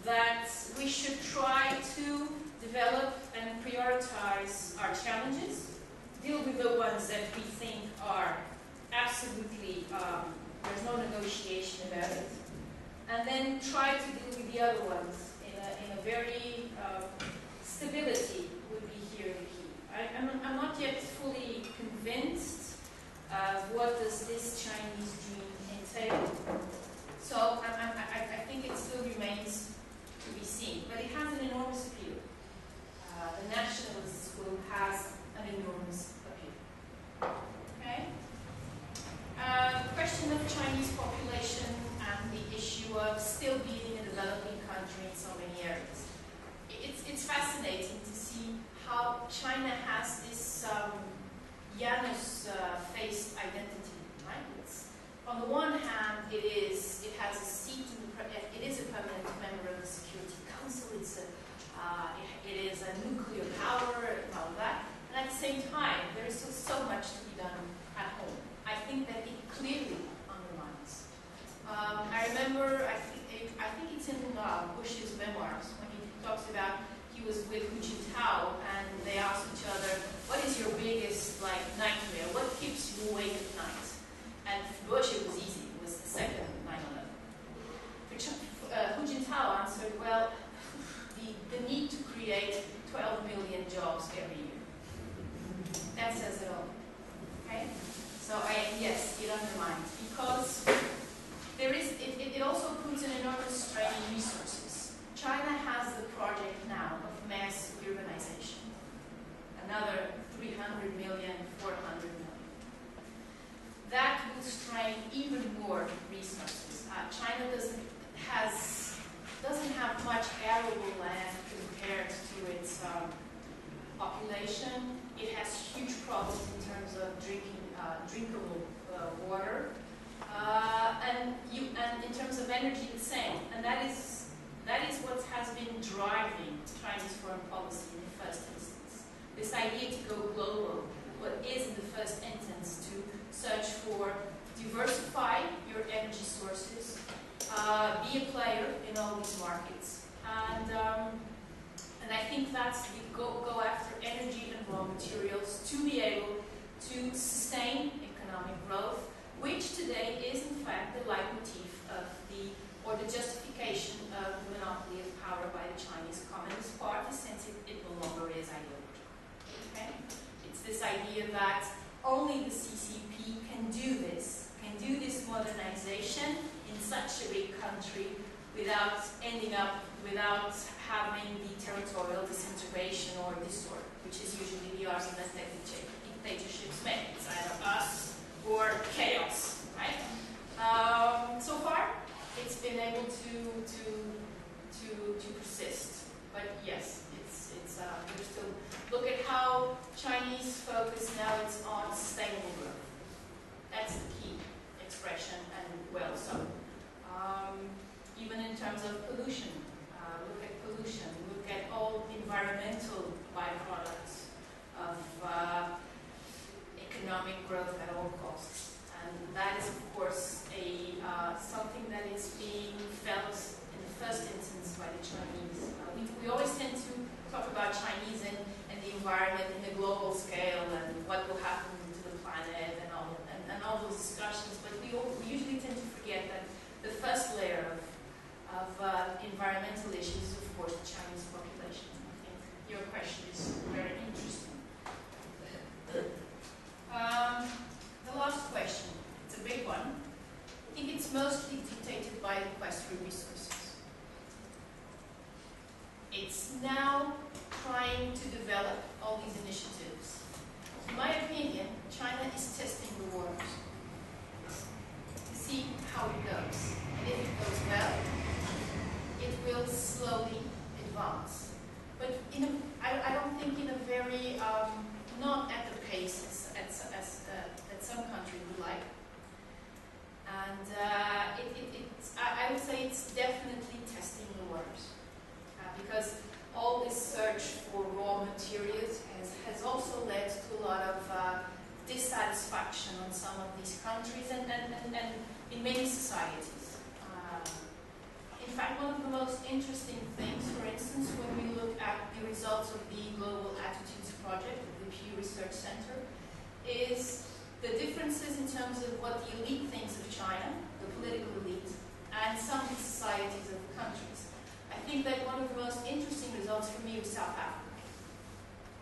that we should try to develop and prioritize our challenges, deal with the ones that we think are absolutely, there's no negotiation about it, and then try to deal with the other ones in a very stability would be here the key. I'm not yet fully convinced of what does this Chinese dream entail. So I think it still remains to be seen, but it has an enormous appeal. The nationalist school has an enormous appeal. Okay? Question of Chinese population and the issue of still being a developing country in so many areas. It's fascinating to see how China has this Janus-faced identity, right? On the one hand, it has a seat in it is a permanent member of the Security Council. It is a nuclear power and all that. And at the same time, there is still so much to be done at home. I think that it clearly undermines. I remember, I think it's in Bush's memoirs when he talks about he was with Hu Jintao and they asked each other, "What is your biggest nightmare? What keeps you awake at night?" And for Bush, it was easy. It was the second 9/11. Hu Jintao answered, "Well, the need to create 12 million jobs every year." That says it all. Okay? So yes, it undermines because it also puts an enormous strain on resources. China has the project now of mass urbanization. Another 300 million, 400 million. That will strain even more resources. China doesn't have much arable land compared to its population. It has huge problems in terms of drinkable water, and in terms of energy, the same. And that is what has been driving Chinese foreign policy in the first instance. This idea to go global, what is in the first instance to search for diversify your energy sources, be a player in all these markets, and I think that's the go after energy and raw materials to be able to sustain economic growth, which today is in fact the leitmotif of the justification of the monopoly of power by the Chinese Communist Party, since it no longer is ideological. Okay? It's this idea that only the CCP can do this modernization in such a big country without having the territorial disintegration or disorder, which is usually the argument that dictatorships make. It's either us or chaos, right? So far, it's been able to persist, but yes, we're still look at how Chinese focus now is on sustainable growth. That's the key expression, and well so. Even in terms of pollution, look at pollution, look at all environmental byproducts of economic growth at all costs. And that is, of course, something that is being felt in the first instance by the Chinese. We always tend to talk about Chinese and the environment in the global scale and what will happen to the planet and all those discussions, but we usually tend to forget that the first layer of environmental issues is, of course, the Chinese population. I think the your question is very interesting. The last question, it's a big one. I think it's mostly dictated by the quest for resources. It's now trying to develop all these initiatives. In my opinion, China is testing the waters to see how it goes. And if it goes well, it will slowly advance. But I don't think in a very, not at the pace that some countries would like. And I would say it's definitely testing the waters. Because all this search for raw materials has also led to a lot of dissatisfaction on some of these countries and in many societies. In fact, one of the most interesting things, for instance, when we look at the results of the Global Attitudes Project of the Pew Research Center, is the differences in terms of what the elite thinks of China, the political elite, and some societies of the countries. I think that one of the most interesting results for me was South Africa,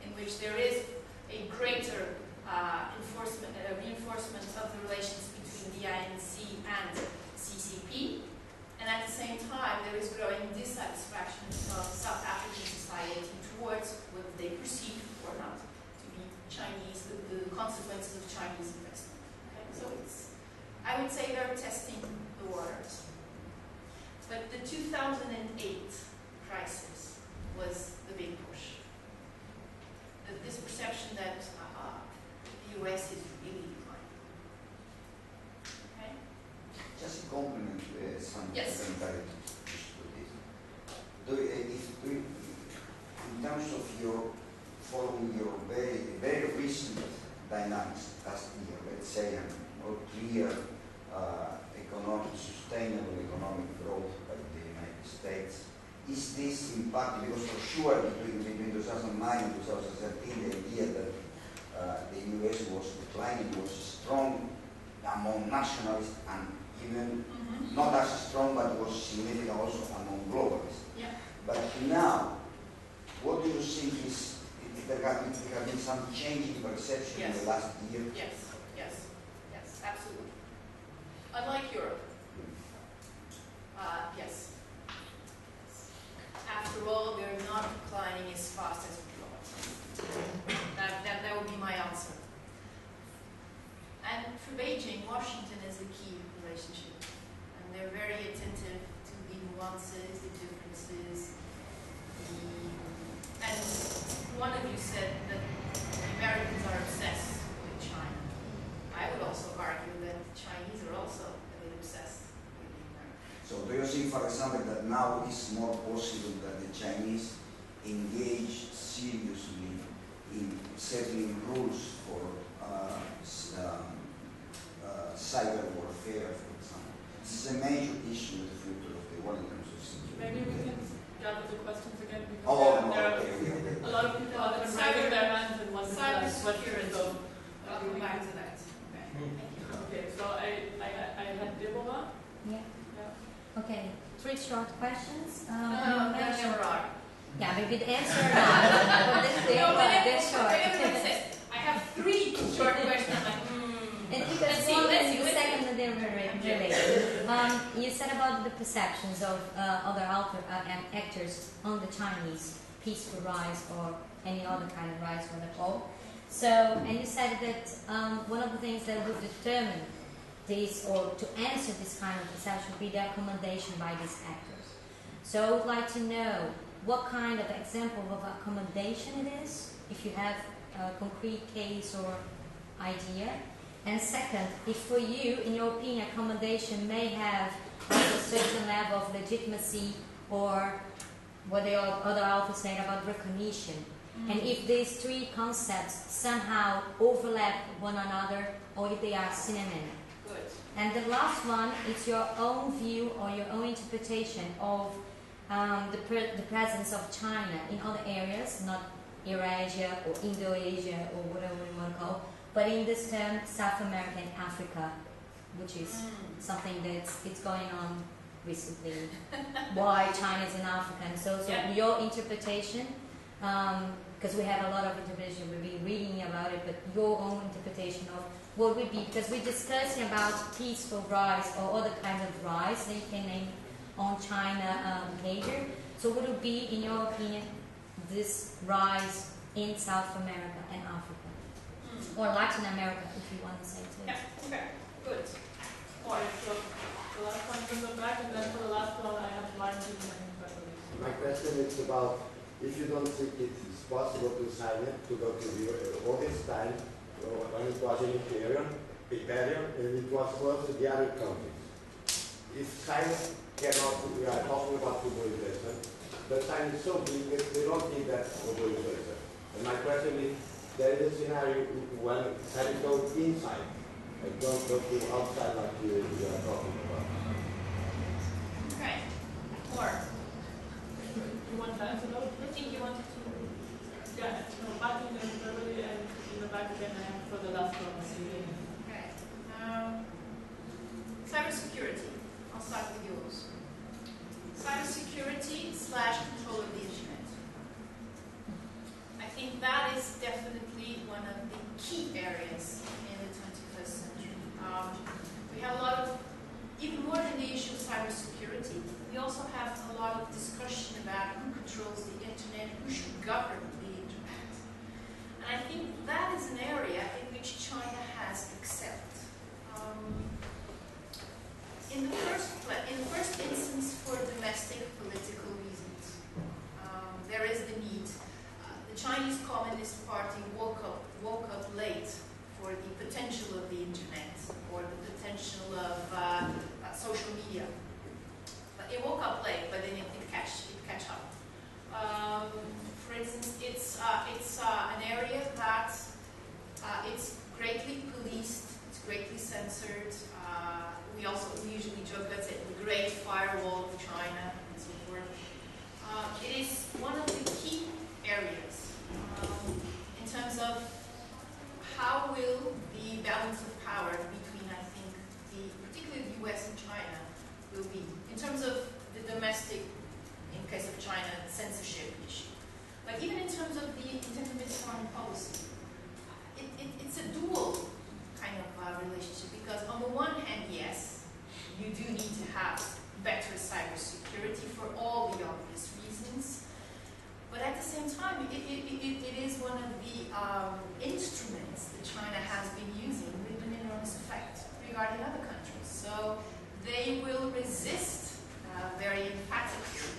in which there is a greater reinforcement of the relations between the ANC and CCP, and at the same time there is growing dissatisfaction of South African society towards what they perceive or not to be Chinese, the consequences of Chinese investment. Okay? So I would say they're testing the waters. But the 2008 crisis was the big push. This perception that the US is really declining. Okay? Just a compliment to some Yes. commentary to this. In terms of your following your very recent dynamics last year, let's say, a more clear sustainable economic growth by the United States. Is this in part, because for sure between 2009 and 2013 the idea that the US was declining was strong among nationalists and even not as strong, but was significant also among globalists. Yeah. But now, what do you think is, if there have been some change in perception in the last year? Yes, absolutely. Unlike Europe, yes. After all, they're not declining as fast as we thought. That would be my answer. And for Beijing, Washington is a key relationship. And they're very attentive to the nuances, the differences. And one of you said that the Americans are obsessed with China. I would also argue that the Chinese are also a bit obsessed with the Americans. So do you think, for example, that now it's more possible that the Chinese engage seriously in setting rules for cyber warfare, for example? This is a major issue in the future of the world in terms of security. Maybe we can gather the questions again because Okay. a lot of people are raising their hands and want to ask questions. So I'll come back to that. Okay. Thank you. okay, so I had Deborah. Yeah. Okay. 3 short questions. No, there never are. Yeah, maybe the answer or not. But they're short. I have 3 short questions. And because one is the second and they're related. You said about the perceptions of other actors on the Chinese peaceful rise or any other kind of rise for the whole. So, and you said that one of the things that would determine this or to answer this kind of perception would be the accommodation by these actors. So I would like to know what kind of example of accommodation it is, if you have a concrete case or idea. And second, if for you, in your opinion, accommodation may have a certain level of legitimacy or what the other authors said about recognition. And if these 3 concepts somehow overlap one another or if they are synonym. Good. And the last one is your own view or your own interpretation of the presence of China in other areas, not Eurasia or Indo-Asia or whatever we want to call, but in this term, South America and Africa, which is something it's going on recently. Why China is in Africa, and so your interpretation because we have a lot of interpretation, we've been reading about it, but your own interpretation of what would be, because we're discussing about peaceful rise or other kinds of rise that you can name on China behavior. So would it be, in your opinion, this rise in South America and Africa? Or Latin America, if you want to say too. Yeah, okay, good. Alright, so the last one to go back, and then for the last one I have mine to My question is about if you don't think it is possible to sign it, to go to the all this time, when it was an imperium, and it was close to the other countries. If China cannot, we are talking about globalization, but China is so big that they don't need that globalization. And my question is, there is a scenario when China goes inside and don't go to outside like you are talking about. Okay. More. You want to answer those? I think you wanted to. Yeah, no, Martin and Beverly, and in the back again I have for the last one. Okay. Cybersecurity. I'll start with yours. Cybersecurity / control of the internet. I think that is definitely one of the key areas in the 21st century. We have a lot of, even more than the issue of cybersecurity, we also have a lot of discussion about who controls the internet, who should govern the internet. And I think that is an area in which China has excelled. In the first instance, for domestic political reasons, there is the need. The Chinese Communist Party woke up late for the potential of the internet or the potential of social media. But it woke up late, but then it catch up. For instance, it's an area that it's greatly policed, it's greatly censored. We usually joke that's it, the Great Firewall of China and so forth. It is one of the key areas in terms of how will the balance of power between, I think, particularly the US and China will be. In terms of the domestic, in case of China, censorship issue. But even in terms of its foreign policy, it's a dual kind of relationship, because on the one hand, yes, you do need to have better cybersecurity for all the obvious reasons, but at the same time, it is one of the instruments that China has been using with an enormous effect regarding other countries. So they will resist very emphatically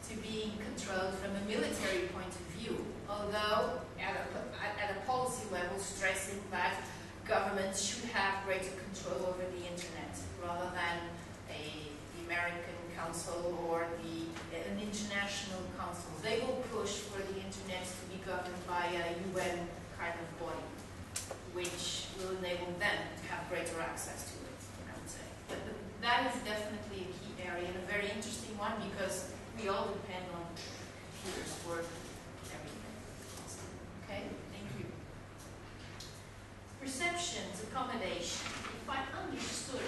to being controlled from a military point of view, although at a policy level stressing that governments should have greater control over the internet rather than the American Council or an international council. They will push for the internet to be governed by a UN kind of body, which will enable them to have greater access to it, I would say. But that is definitely a key area and a very interesting one, because we all depend on computers for everything. Okay, thank you. Perceptions, accommodation. If I understood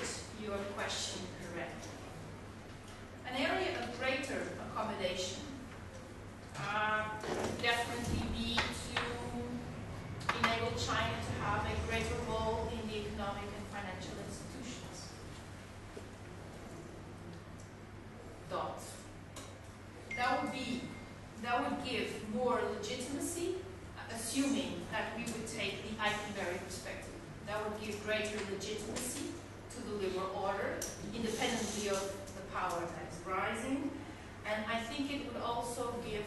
your question correctly, an area of greater accommodation definitely be to enable China to have a greater role in the economic and financial institutions. Dot. That would give more legitimacy, assuming that we would take the Eikenberry perspective. That would give greater legitimacy to the liberal order, independently of the power that is rising. And I think it would also give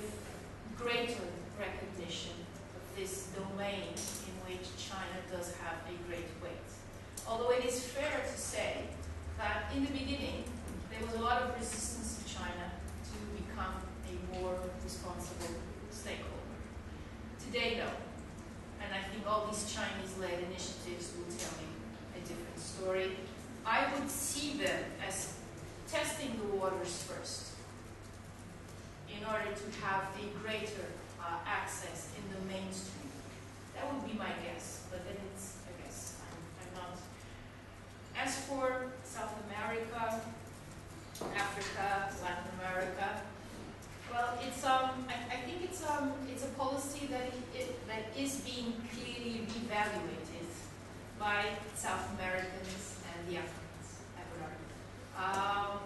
greater recognition of this domain in which China does have a great weight. Although it is fair to say that in the beginning, there was a lot of resistance to China to become a more responsible stakeholder. Today, though, and I think all these Chinese-led initiatives will tell me a different story, I would see them as testing the waters first in order to have a greater access in the mainstream. That would be my guess, but then it's a guess. I'm not. As for South America, Africa, Latin America, well, it's I think it's a policy that is being clearly reevaluated by South Americans and the Africans, I would argue.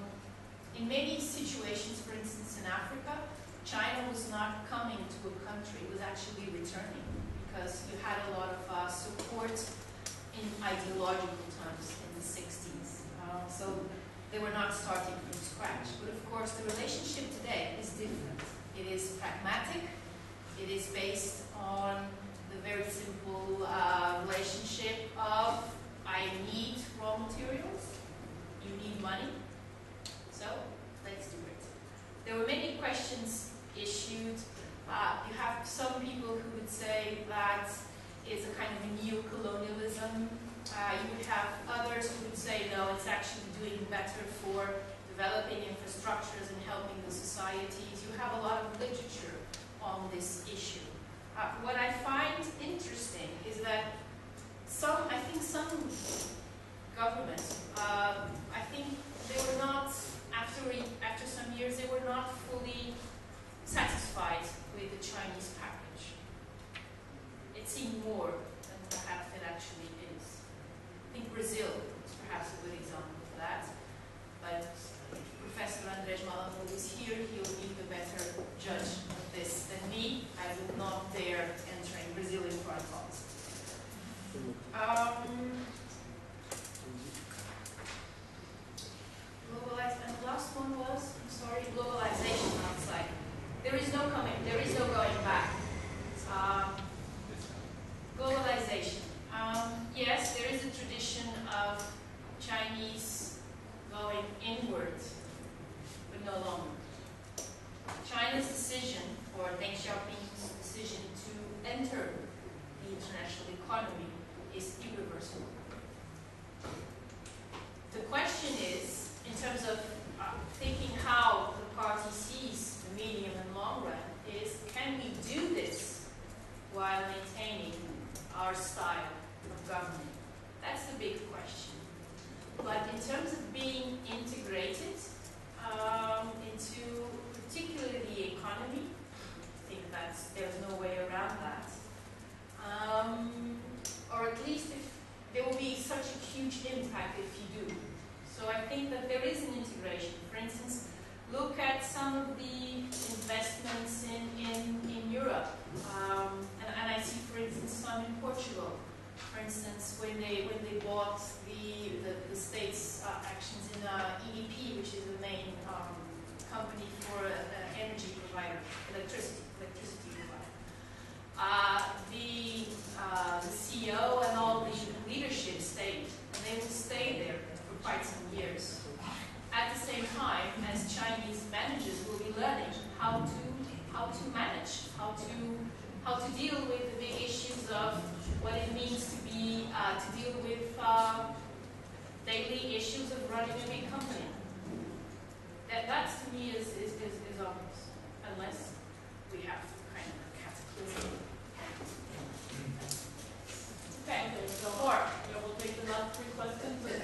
In many situations, for instance in Africa, China was not coming to a country, it was actually returning, because you had a lot of support in ideological terms in the 60s. So they were not starting from scratch. But of course, the relationship today is different. It is pragmatic. It is based on the very simple relationship of I need raw materials, you need money, so let's do it. There were many questions issued. You have some people who would say that is a kind of a neo-colonialism. You would have others who would say, no, it's actually doing better for developing infrastructures and helping the societies. You have a lot of literature on this issue. What I find interesting is that I think some governments, I think they were not, after some years, they were not fully satisfied with the Chinese package. It seemed more than perhaps it actually is. I think Brazil is perhaps a good example of that. But Professor Andrés Malamud is here, he'll be the better judge of this than me. I would not dare enter in Brazilian protocols. And the last one was, I'm sorry, globalization outside. There is no going back. Globalization. Yes, there is a tradition of Chinese going inward, but no longer. China's decision, or Deng Xiaoping's decision to enter the international economy is irreversible. The question is, in terms of thinking how the party sees the medium and long run, is can we do this while maintaining our style of government? That's the big question. But in terms of being integrated into particularly the economy, I think there's no way around that. Or at least there will be such a huge impact if you do. So I think that there is an integration. For instance, look at some of the investments in Europe. And I see, for instance, some in Portugal. For instance, when they bought the state's actions in EDP, which is the main company for energy provider, electricity provider. The CEO and all the leadership stayed, and they will stay there for quite some years. At the same time, as Chinese managers will be learning how to manage, how to deal with the big issues of what it means to deal with daily issues of running a big company. That to me is obvious, unless we have kind of a cataclysm. Okay, so we'll take the last 3 questions, and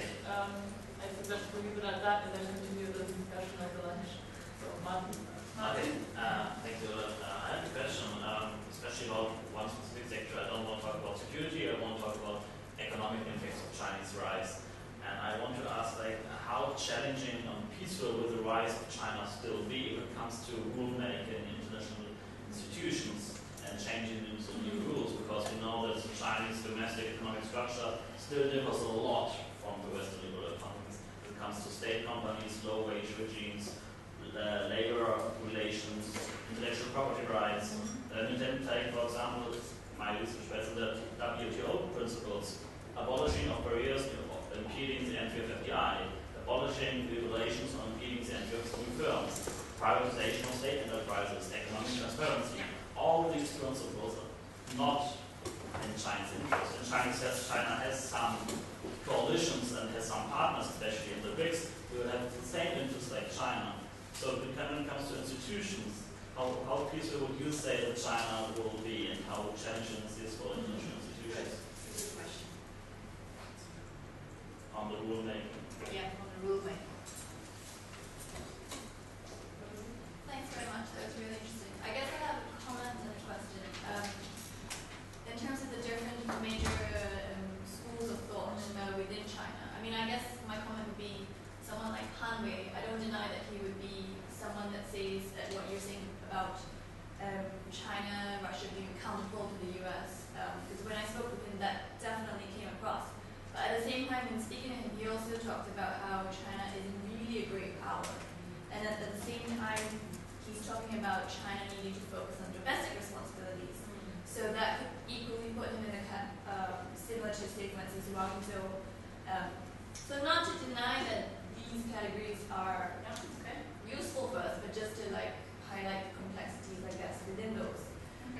I suggest we leave it at that and then continue the discussion at the lunch. So, Martin. Thank you. I have a question, especially about one specific sector. I don't want to talk about security, I want to talk about economic impacts of Chinese rise. And I want to ask, how challenging and peaceful will the rise of China still be when it comes to rule-making in international institutions and changing into new rules? Because we know that the Chinese domestic economic structure still differs a lot from the Western liberal economies. When it comes to state companies, low-wage regimes, labor relations, intellectual property rights. You can take, for example, my research based on the WTO principles, abolishing of barriers impeding the entry of FDI, abolishing regulations on impeding the entry of new firms, privatization of state enterprises, economic transparency. All of these principles are not in China's interest. And China has some coalitions and has some partners, especially in the BRICS, who have the same interests like China. So when it comes to institutions, how peaceful would you say that China will be, and how challenging is this for international institutions? Good question. On the rulemaking. Yeah, on the rulemaking. Thanks very much. That was really interesting. I guess I have a comment and a question. guess my comment would be someone like Han Wei. I don't deny that he would be someone that says that what you're saying about China, Russia being accountable to the US. Because when I spoke with him, that definitely came across. But at the same time, in speaking to him, he also talked about how China is really a great power. And at the same time, he's talking about China needing to focus on domestic responsibilities. So that could equally put him in a similar to statements as well. So not to deny that these categories are useful for us, but just to like highlight the complexities, I guess, within those.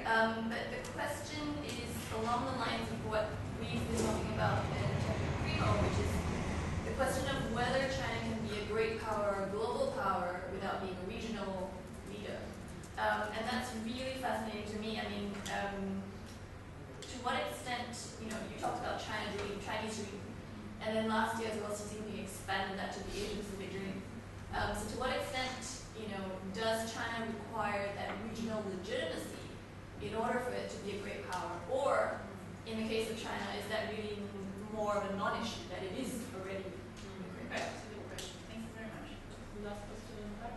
But the question is along the lines of what we've been talking about in PRIMO, which is the question of whether China can be a great power or a global power without being a regional leader. And that's really fascinating to me. I mean, to what extent, you talked about China dream, Chinese dream, and then last year as well, Xi Jinping expanded that to the Asia-Pacific dream. So to what extent, does China require that regional legitimacy in order for it to be a great power? Or, in the case of China, is that really more of a non-issue, that it is already a great power? That's a good question. Thank you very much. Last question in the back.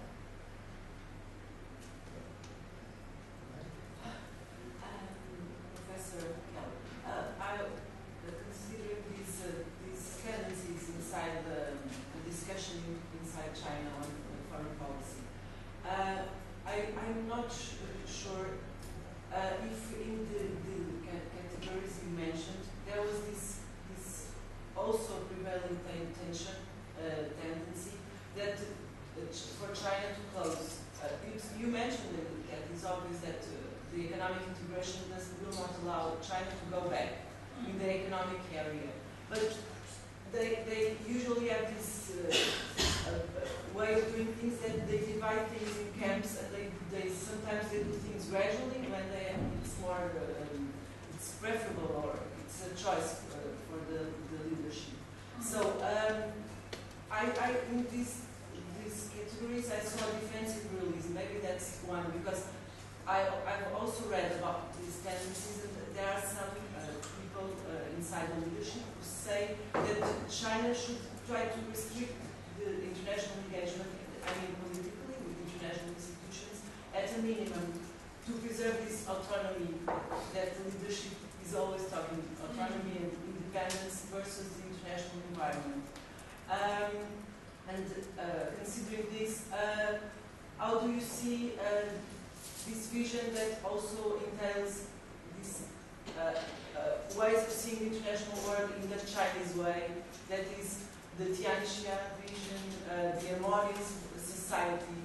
Professor Raquel, considering these tendencies inside the discussion inside China on foreign policy, I'm not sure if in the categories you mentioned there was this also prevailing tendency that for China to close. You mentioned that it's obvious that the economic integration will not allow China to go back in the economic area, but they usually have this way of doing things that they divide things in camps, and they sometimes do things gradually when it's more it's preferable or it's a choice for the leadership. So I in these categories I saw defensive realism. Maybe that's one, because I've also read about these tendencies, and there are some people inside the leadership who say that China should try to restrict the international engagement, I mean politically, with international institutions at a minimum, to preserve this autonomy that the leadership is always talking, autonomy and independence versus the international environment. Considering this, how do you see this vision that also entails this ways of seeing the international world in the Chinese way, that is the Tianxia vision, the harmonious society,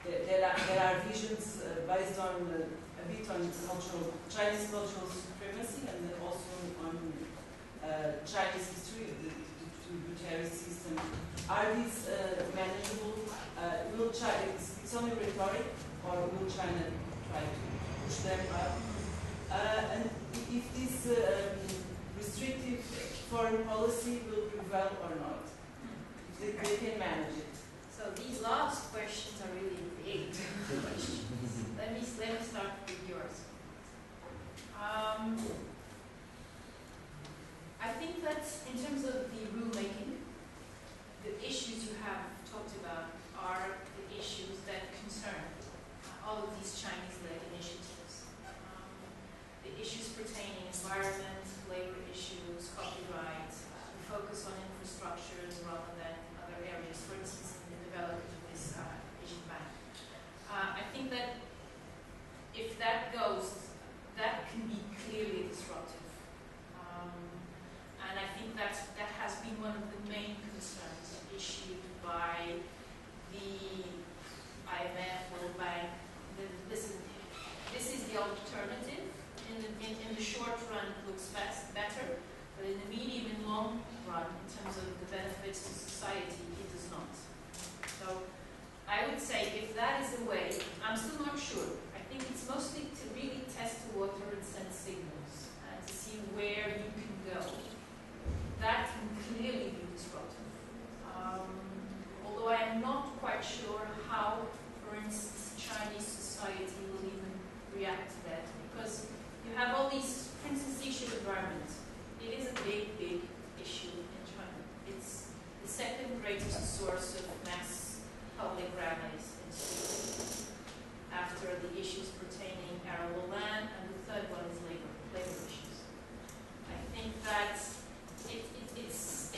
there are visions based on a bit on Chinese cultural supremacy, and also on Chinese history of the tributary system. Are these manageable? Will China, it's only rhetoric, or will China try to push them up? And if this restrictive foreign policy will prevail or not, if they can manage it. So these last questions are really big questions. Let me start with yours. I think that in terms of the rulemaking, the issues you have talked about are the issues that concern all of these Chinese-led initiatives. The issues pertaining environment, labor issues, copyright, focus on infrastructures rather than other areas, for instance, in the development of this Asian Bank. I think that if that goes, that can be clearly disruptive. And I think that has been one of the main concerns issued by the IMF, World Bank. This is the alternative. In the short run, it looks better, but in the medium and long run, in terms of the benefits to society, it does not. So I would say if that is the way, I'm still not sure. I think it's mostly to really test the water and send signals and to see where you can go. That can clearly be disruptive. Although I am not quite sure how, for instance, Chinese society will even react to that, because you have all these, for instance, issue of environment. It is a big, big issue in source of mass public rallies in Sweden, after the issues pertaining arable land, and the third one is labor issues. I think that it's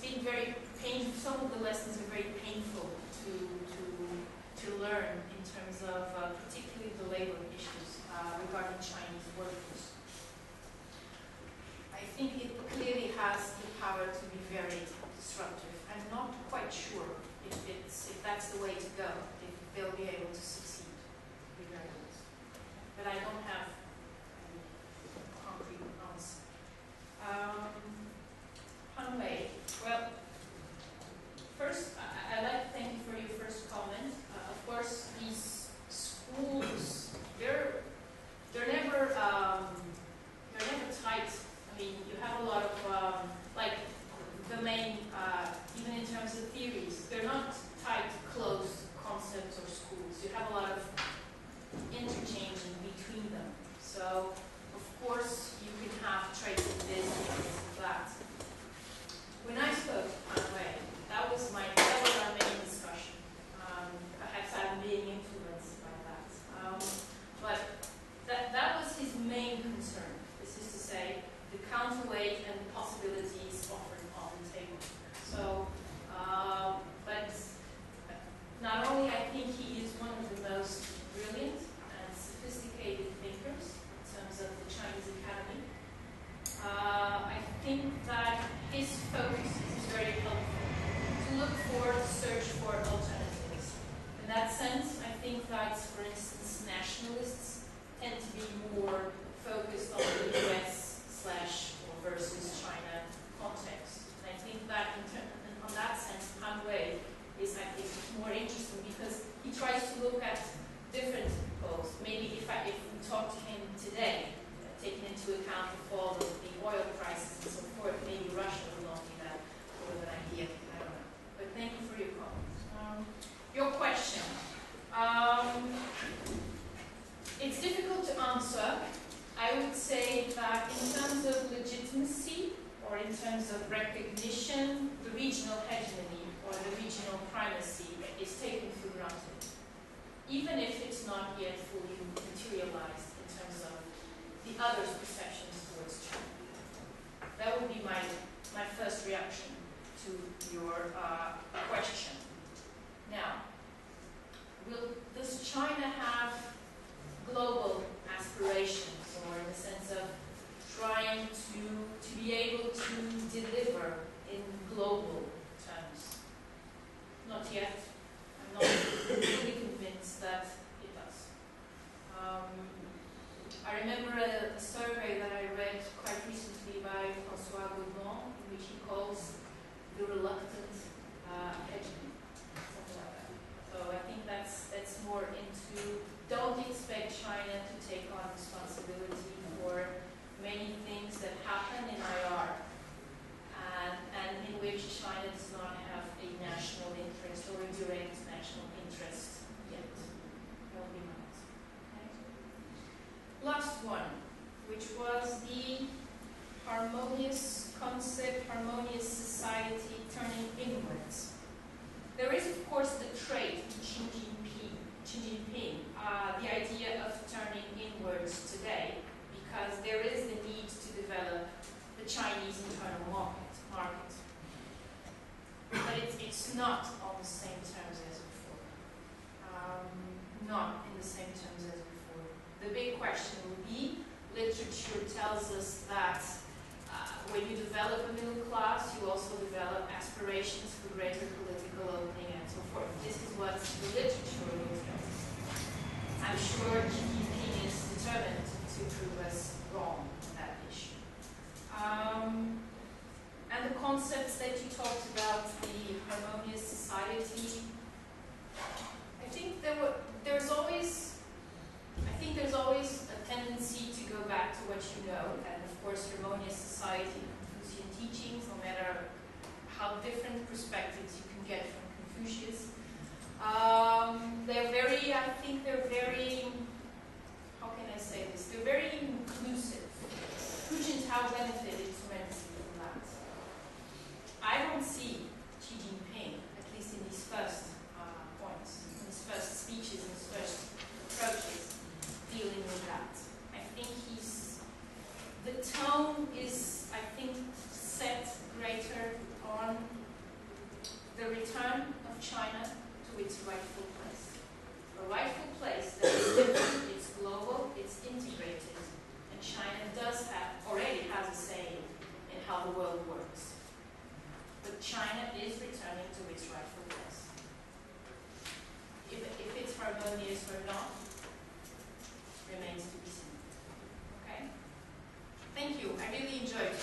been very painful. Some of the lessons are very painful to learn in terms of particularly the labor issues regarding Chinese workers. I think it clearly has the power to be very disruptive. I'm not quite sure if that's the way to go, if they'll be able to succeed regardless. But I don't have any concrete answer. Hanwei, well, first, I'd like to thank you for your first comment. Of course, these schools, they're never tight. I mean, you have a lot of, like, the main, even in terms of theories, they're not tight, closed concepts or schools. You have a lot of interchange in between them. So, of course, you can have traits of this and traits of that. When I spoke on the way, that was our main discussion. Perhaps I'm being influenced by that. But that was his main concern. This is to say, the counterweight and the possibilities offered on the table. So, but not only I think he is one of the most brilliant and sophisticated thinkers in terms of the Chinese academy, I think that his focus is very helpful to look for, to search for alternatives. In that sense, I think that, for instance, nationalists tend to be more focused on the US/or versus China context. And I think that on that sense, Han Wei is, I think, more interesting because he tries to look at different poles. Maybe if we talk to him today, taking into account the fall of the oil prices and so forth, maybe Russia will not be that good of an idea. I don't know. But thank you for your comments. Your question. It's difficult to answer. I would say that in terms of legitimacy or in terms of recognition, the regional hegemony or the regional primacy is taken for granted, even if it's not yet fully materialized in terms of the other's perceptions towards China. That would be my first reaction to your question. Now, does China have global aspirations, or in the sense of trying to be able to deliver in global terms? Not yet. I'm not fully convinced that it does. I remember a survey that I read quite recently by François Gaudon, in which he calls the reluctant hegemony, something like that. So I think that's more into, don't expect China to take on responsibility for many things that happen in IR, and in which China does not have a national interest or a direct national interest yet. That will be my answer. Okay. Last one, which was the harmonious concept, harmonious society turning inwards. There is, of course, the trait in Xi Jinping, the idea of turning inwards today, because there is the need to develop the Chinese internal market. But it's not on the same terms as before. Not in the same terms as before. The big question will be, literature tells us that when you develop a middle class, you also develop aspirations for greater political opening and so forth. This is what the literature will tell us. I'm sure Xi Jinping is determined to prove us wrong on that issue. And the concepts that you talked about, the harmonious society, I think there's always a tendency to go back to what you know, and of course harmonious society, Confucian teachings, no matter how different perspectives you can get from Confucius. I think they're very, how can I say this? They're very inclusive. Hu Jintao benefited tremendously from that. I don't see Xi China is returning to its rightful place. If it's harmonious or not remains to be seen. Okay? Thank you. I really enjoyed